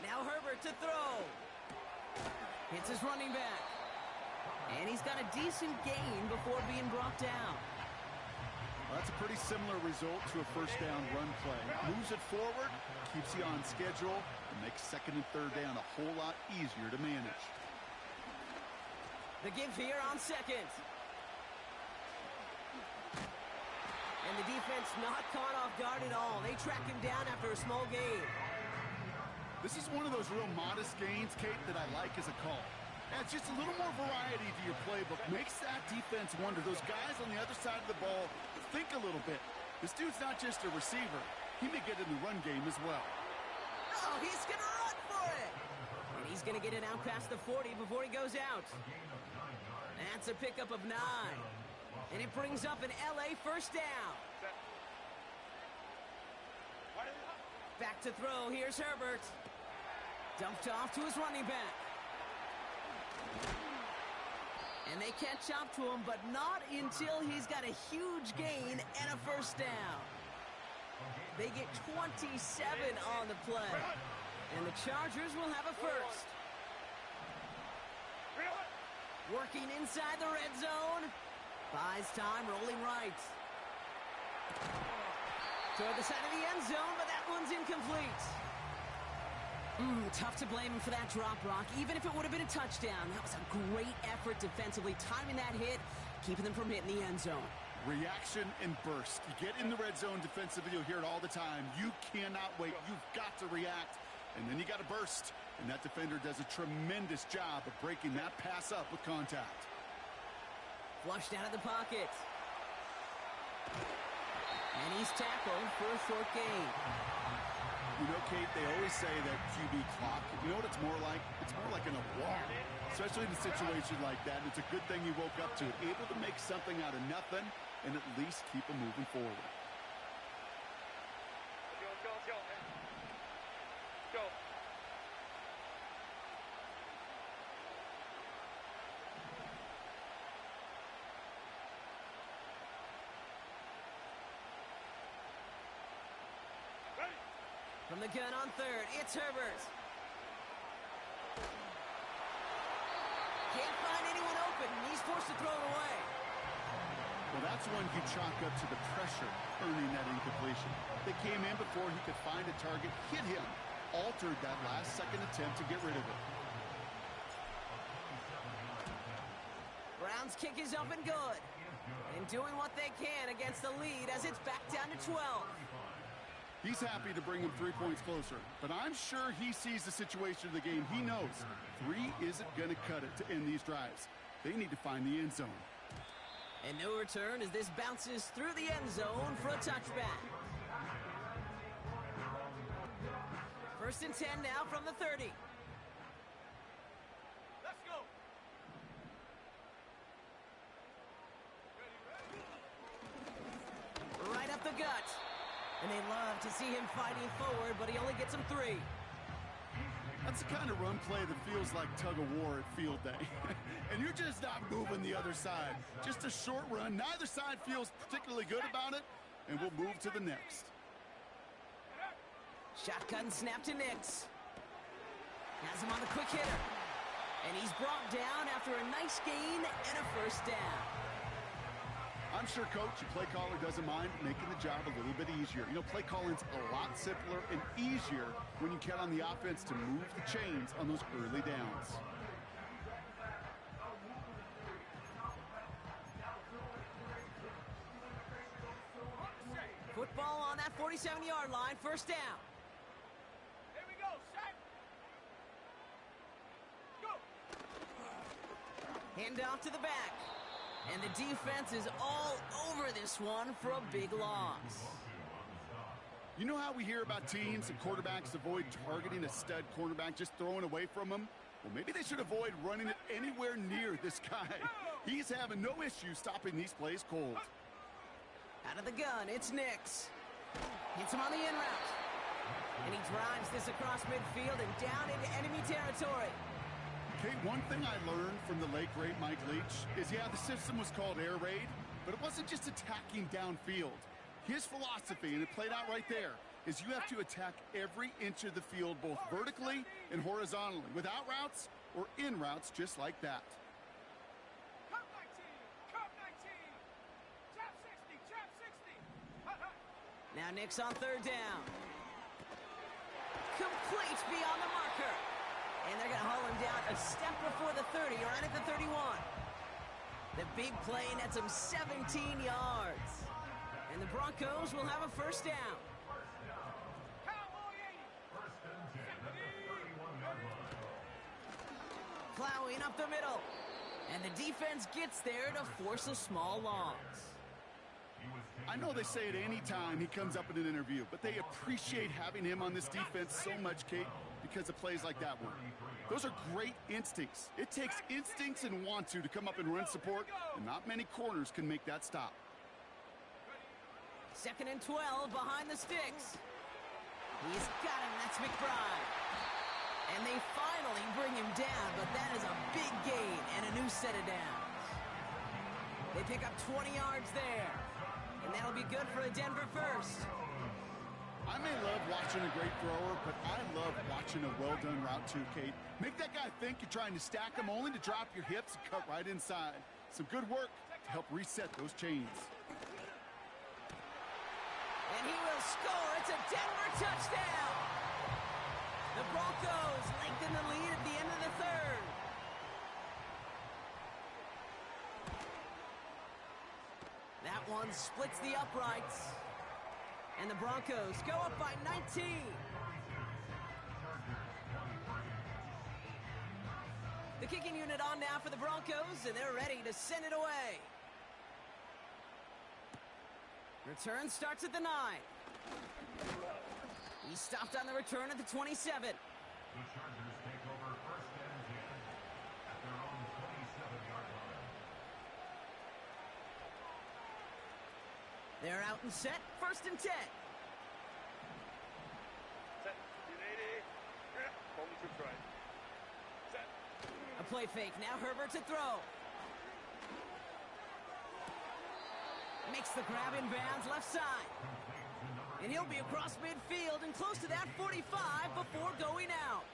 Now Herbert to throw. Hits his running back. And he's got a decent gain before being brought down. Well, that's a pretty similar result to a first down run play. Moves it forward, keeps you on schedule, and makes second and third down a whole lot easier to manage. The give here on second. And the defense not caught off guard at all. They track him down after a small gain. This is one of those real modest gains, Kate, that I like as a call. Adds just a little more variety to your playbook. Makes that defense wonder. Those guys on the other side of the ball think a little bit. This dude's not just a receiver. He may get in the run game as well. Oh, he's going to run for it. And he's going to get it out past the 40 before he goes out. That's a pickup of 9. And it brings up an LA first down. Back to throw. Here's Herbert. Dumped off to his running back. And they catch up to him, but not until he's got a huge gain and a first down. They get 27 on the play. And the Chargers will have a first. Working inside the red zone. Buys time, rolling right. Toward the side of the end zone, but that one's incomplete. Tough to blame him for that drop, Brock. Even if it would have been a touchdown, that was a great effort defensively, timing that hit, keeping them from hitting the end zone. Reaction and burst. You get in the red zone defensively, you'll hear it all the time. You cannot wait. You've got to react, and then you got to burst. And that defender does a tremendous job of breaking that pass up with contact. Flushed out of the pocket. And he's tackled for a short gain. You know, Kate, they always say that QB clock. You know what it's more like? It's more like an alarm, especially in a situation like that. And it's a good thing you woke up to it, able to make something out of nothing and at least keep them moving forward. Go. From the gun on third, it's Herbert. Can't find anyone open. He's forced to throw it away. Well, that's one you chalk up to the pressure earning that incompletion. They came in before he could find a target, hit him, altered that last-second attempt to get rid of it. Browns kick is up and good. And doing what they can against the lead as it's back down to 12. He's happy to bring him 3 points closer, but I'm sure he sees the situation of the game. He knows 3 isn't going to cut it to end these drives. They need to find the end zone. And no return as this bounces through the end zone for a touchback. 1st and 10 now from the 30. Let's go. Right up the gut. And they love to see him fighting forward, but he only gets him 3. That's the kind of run play that feels like tug-of-war at field day. And you're just not moving the other side. Just a short run. Neither side feels particularly good about it, and we'll move to the next. Shotgun snap to Nix. Has him on the quick hitter. And he's brought down after a nice gain and a 1st down. I'm sure, Coach, your play caller doesn't mind making the job a little bit easier. You know, play calling's a lot simpler and easier when you count on the offense to move the chains on those early downs. Football on that 47-yard line, 1st down. Here we go, set. Go. Hand off to the back. And the defense is all over this one for a big loss. You know how we hear about teams and quarterbacks avoid targeting a stud cornerback, just throwing away from him? Well, maybe they should avoid running it anywhere near this guy. He's having no issue stopping these plays cold. Out of the gun, it's Nix. Hits him on the in route. And he drives this across midfield and down into enemy territory. Okay, one thing I learned from the late, great Mike Leach is, yeah, the system was called air raid, but it wasn't just attacking downfield. His philosophy, and it played out right there, is you have to attack every inch of the field, both vertically and horizontally, without routes or in routes just like that. Cup 19, Cup 19. Trap 60, Trap 60. Now Nix on 3rd down. Complete beyond the marker. And they're going to haul him down a step before the 30, right at the 31. The big play nets him 17 yards. And the Broncos will have a 1st down. Plowing up the middle. And the defense gets there to force a small loss. I know they say it any time he comes up in an interview, but they appreciate having him on this defense so much, Kate, because of plays like that one. Those are great instincts. It takes instincts and want to come up and run support, and not many corners can make that stop. 2nd and 12 behind the sticks. He's got him. That's McBride. And they finally bring him down, but that is a big gain and a new set of downs. They pick up 20 yards there. And that'll be good for a Denver 1st. I may love watching a great thrower, but I love watching a well-done route too, Kate. Make that guy think you're trying to stack him only to drop your hips and cut right inside. Some good work to help reset those chains. And he will score. It's a Denver touchdown. The Broncos lengthen the lead at the end of the third. That one splits the uprights. And the Broncos go up by 19. The kicking unit on now for the Broncos, and they're ready to send it away. Return starts at the 9. He stopped on the return at the 27. The Chargers take over first and 10 at their own 27-yard line. They're out and set, first and 10. Set. You ready? Home to try. Set. A play fake, now Herbert to throw. Makes the grab in bounds left side. And he'll be across midfield and close to that 45 before going out.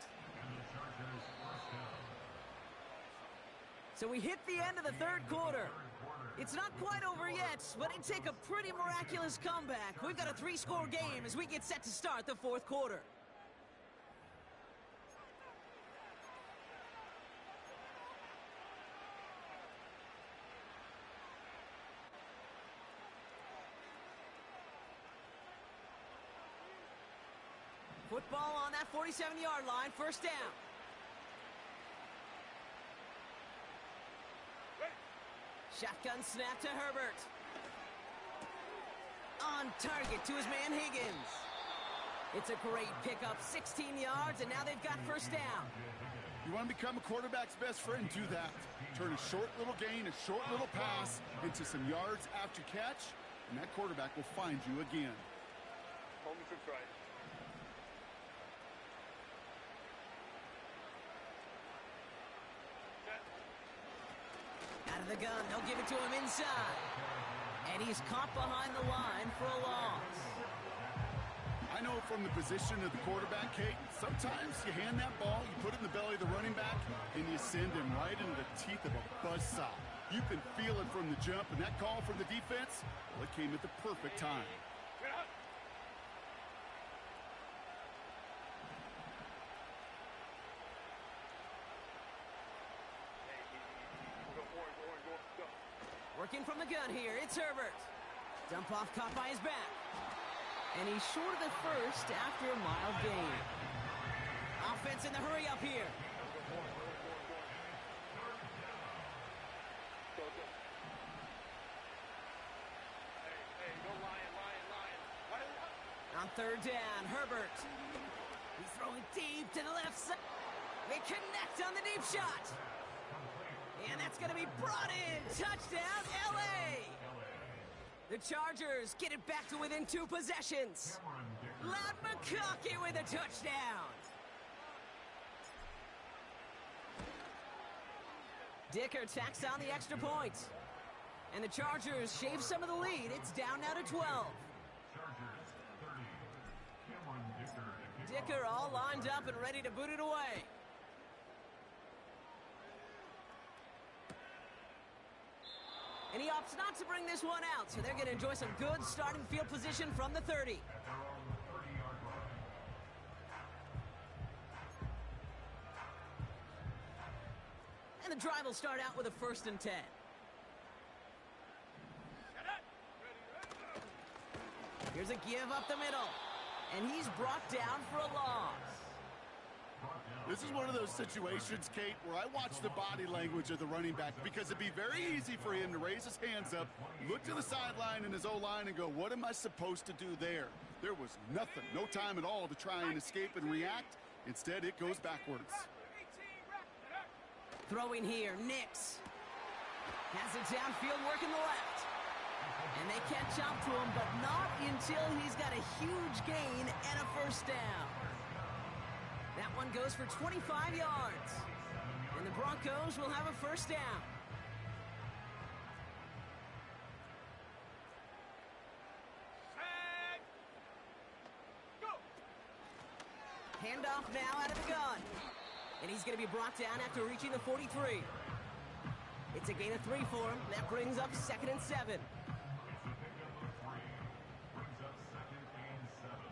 So we hit the end of the third quarter. It's not quite over yet, but it'd take a pretty miraculous comeback. We've got a 3-score game as we get set to start the fourth quarter. Football on that 47-yard line, first down. Shotgun snap to Herbert. On target to his man Higgins. It's a great pickup, 16 yards, and now they've got first down. You want to become a quarterback's best friend? Do that. Turn a short little gain, a short little pass into some yards after catch, and that quarterback will find you again. Home to try. Out of the gun, they'll give it to him inside. And he's caught behind the line for a loss. I know from the position of the quarterback, Kate, sometimes you hand that ball, you put it in the belly of the running back, and you send him right into the teeth of a buzzsaw. You can feel it from the jump, and that call from the defense, well, it came at the perfect time. Working from the gun here, it's Herbert. Dump off caught by his back. And he's short of the first after a mild gain. Offense in the hurry up here. On third down, Herbert. He's throwing deep to the left side. They connect on the deep shot. And that's going to be brought in. Touchdown, L.A. The Chargers get it back to within 2 possessions. Loud McConkey with a touchdown. Dicker tacks on the extra point. And the Chargers shave some of the lead. It's down now to 12. Dicker all lined up and ready to boot it away. And he opts not to bring this one out, so they're going to enjoy some good starting field position from the 30. And the drive will start out with a first and 10. Here's a give up the middle. And he's brought down for a loss. This is one of those situations, Kate, where I watch the body language of the running back because it'd be very easy for him to raise his hands up, look to the sideline in his O-line and go, what am I supposed to do there? There was nothing, no time at all to try and escape and react. Instead, it goes backwards. Throwing here, Nix. Has it downfield, working the left. And they catch up to him, but not until he's got a huge gain and a first down. That one goes for 25 yards. And the Broncos will have a first down. Handoff now out of the gun. And he's going to be brought down after reaching the 43. It's a gain of 3 for him. That brings up 2nd and 7. It's a pickup of 3. Brings up 2nd and 7.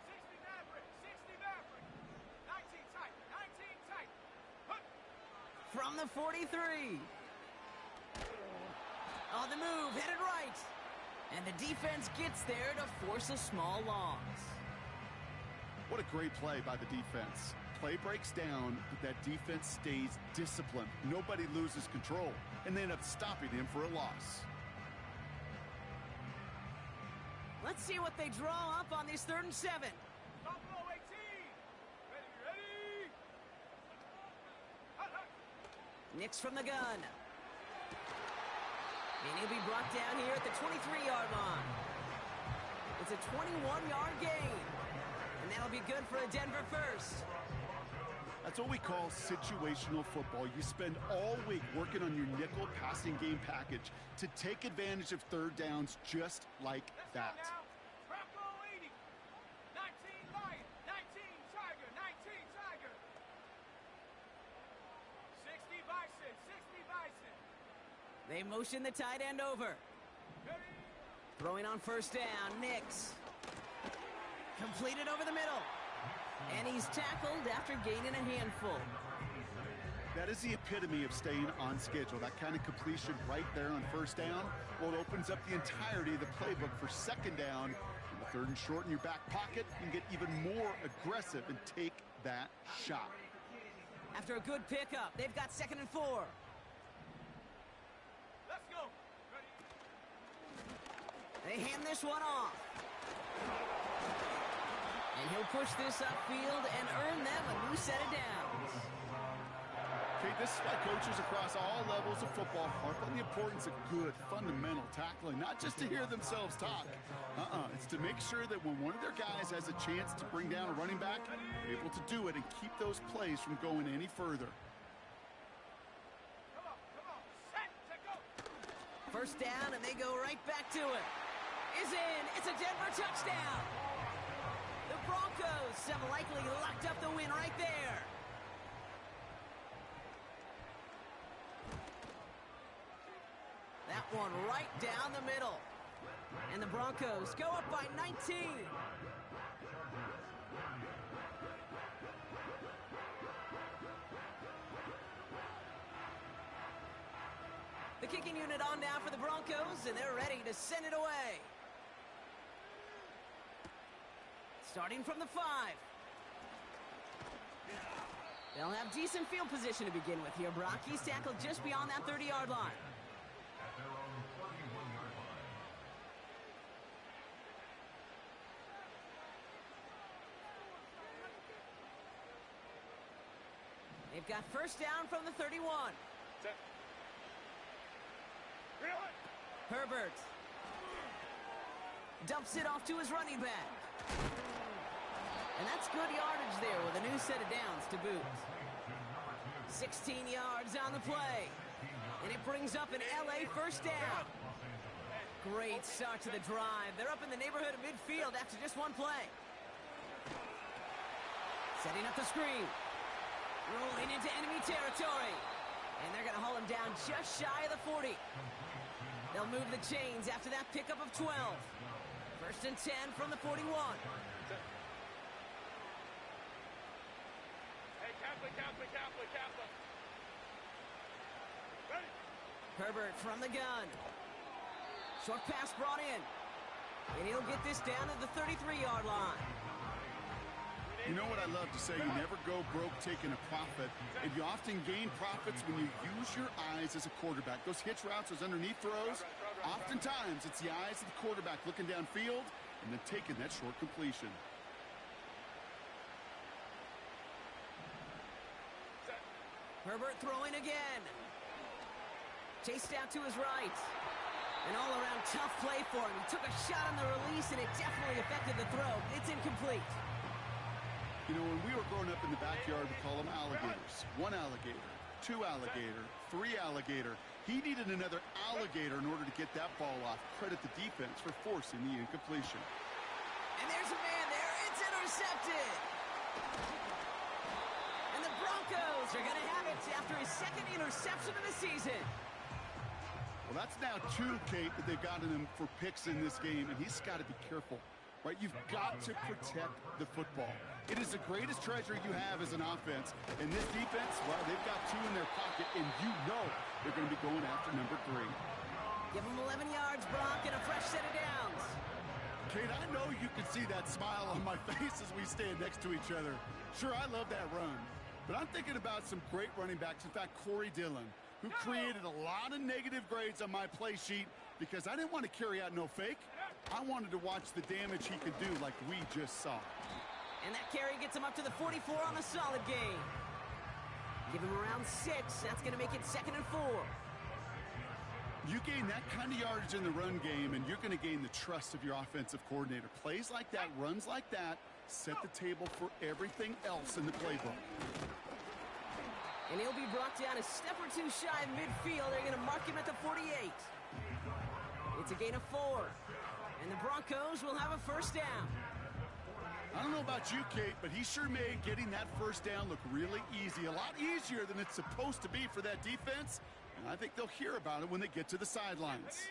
60 Maverick, 60 Maverick. 19 tight, 19 tight. Hook. From the 43. On the move, headed right. And the defense gets there to force a small loss. What a great play by the defense. Play breaks down, but that defense stays disciplined. Nobody loses control, and they end up stopping him for a loss. Let's see what they draw up on this 3rd and 7. Top below 18. Ready, ready. Hut, hut. Nix from the gun. And he'll be brought down here at the 23-yard line. It's a 21-yard gain. And that'll be good for a Denver first. That's what we call situational football. You spend all week working on your nickel passing game package to take advantage of 3rd downs just like Let's that. go now. Bronco 80. 19 Lion, 19 Tiger, 19 Tiger. 60 Bison, 60 Bison. They motion the tight end over. Ready. Throwing on 1st down, Nix. Completed over the middle. And he's tackled after gaining a handful. That is the epitome of staying on schedule. That kind of completion right there on 1st down, well, it opens up the entirety of the playbook for 2nd down. In the 3rd and short in your back pocket, you can get even more aggressive and take that shot. After a good pickup, they've got 2nd and 4. Let's go. Ready. They hand this one off. And he'll push this upfield and earn them a new set of downs. Okay, this is why coaches across all levels of football harp on the importance of good, fundamental tackling, not just to hear themselves talk. It's to make sure that when one of their guys has a chance to bring down a running back, they're able to do it and keep those plays from going any further. Come on, set to go. 1st down, and they go right back to it. Is in. It's a Denver touchdown. The Broncos have likely locked up the win right there. That one right down the middle. And the Broncos go up by 19. The kicking unit on now for the Broncos, and they're ready to send it away. Starting from the 5. They'll have decent field position to begin with here, Brock. He's tackled just beyond that 30-yard line. At their own 31-yard line. They've got 1st down from the 31. Set. Really? Herbert dumps it off to his running back. And that's good yardage there with a new set of downs to boot. 16 yards on the play. And it brings up an LA 1st down. Great start to the drive. They're up in the neighborhood of midfield after just one play. Setting up the screen. Rolling into enemy territory. And they're going to haul him down just shy of the 40. They'll move the chains after that pickup of 12. 1st and 10 from the 41. Hey, Kaplan. Ready. Herbert from the gun. Short pass brought in. And he'll get this down to the 33-yard line. You know what I love to say? You never go broke taking a profit, and you often gain profits when you use your eyes as a quarterback. Those hitch routes, those underneath throws, oftentimes it's the eyes of the quarterback looking downfield and then taking that short completion. Herbert throwing again. Chased out to his right. An all-around tough play for him. He took a shot on the release, and it definitely affected the throw. It's incomplete. You know, when we were growing up in the backyard, we call them alligators. 1 alligator, 2 alligator, 3 alligator. He needed another alligator in order to get that ball off. Credit the defense for forcing the incompletion. And there's a man there. It's intercepted. And the Broncos are going to have it yards after his second interception of the season. Well, that's now 2, Kate, that they've gotten him for picks in this game, and he's got to be careful, right? You've got to protect the football. It is the greatest treasure you have as an offense. And this defense, well, they've got 2 in their pocket, and you know they're going to be going after number 3. Give him 11 yards, Brock, and a fresh set of downs. Kate, I know you can see that smile on my face as we stand next to each other. Sure, I love that run. But I'm thinking about some great running backs. In fact, Corey Dillon, who created a lot of negative grades on my play sheet because I didn't want to carry out no fake. I wanted to watch the damage he could do like we just saw. And that carry gets him up to the 44 on a solid gain. Give him around 6. That's going to make it 2nd and 4. You gain that kind of yardage in the run game, and you're going to gain the trust of your offensive coordinator. Plays like that, runs like that, set the table for everything else in the playbook. And he'll be brought down a step or 2 shy of midfield. They're going to mark him at the 48. It's a gain of 4. And the Broncos will have a first down. I don't know about you, Kate, but he sure made getting that first down look really easy. A lot easier than it's supposed to be for that defense. And I think they'll hear about it when they get to the sidelines.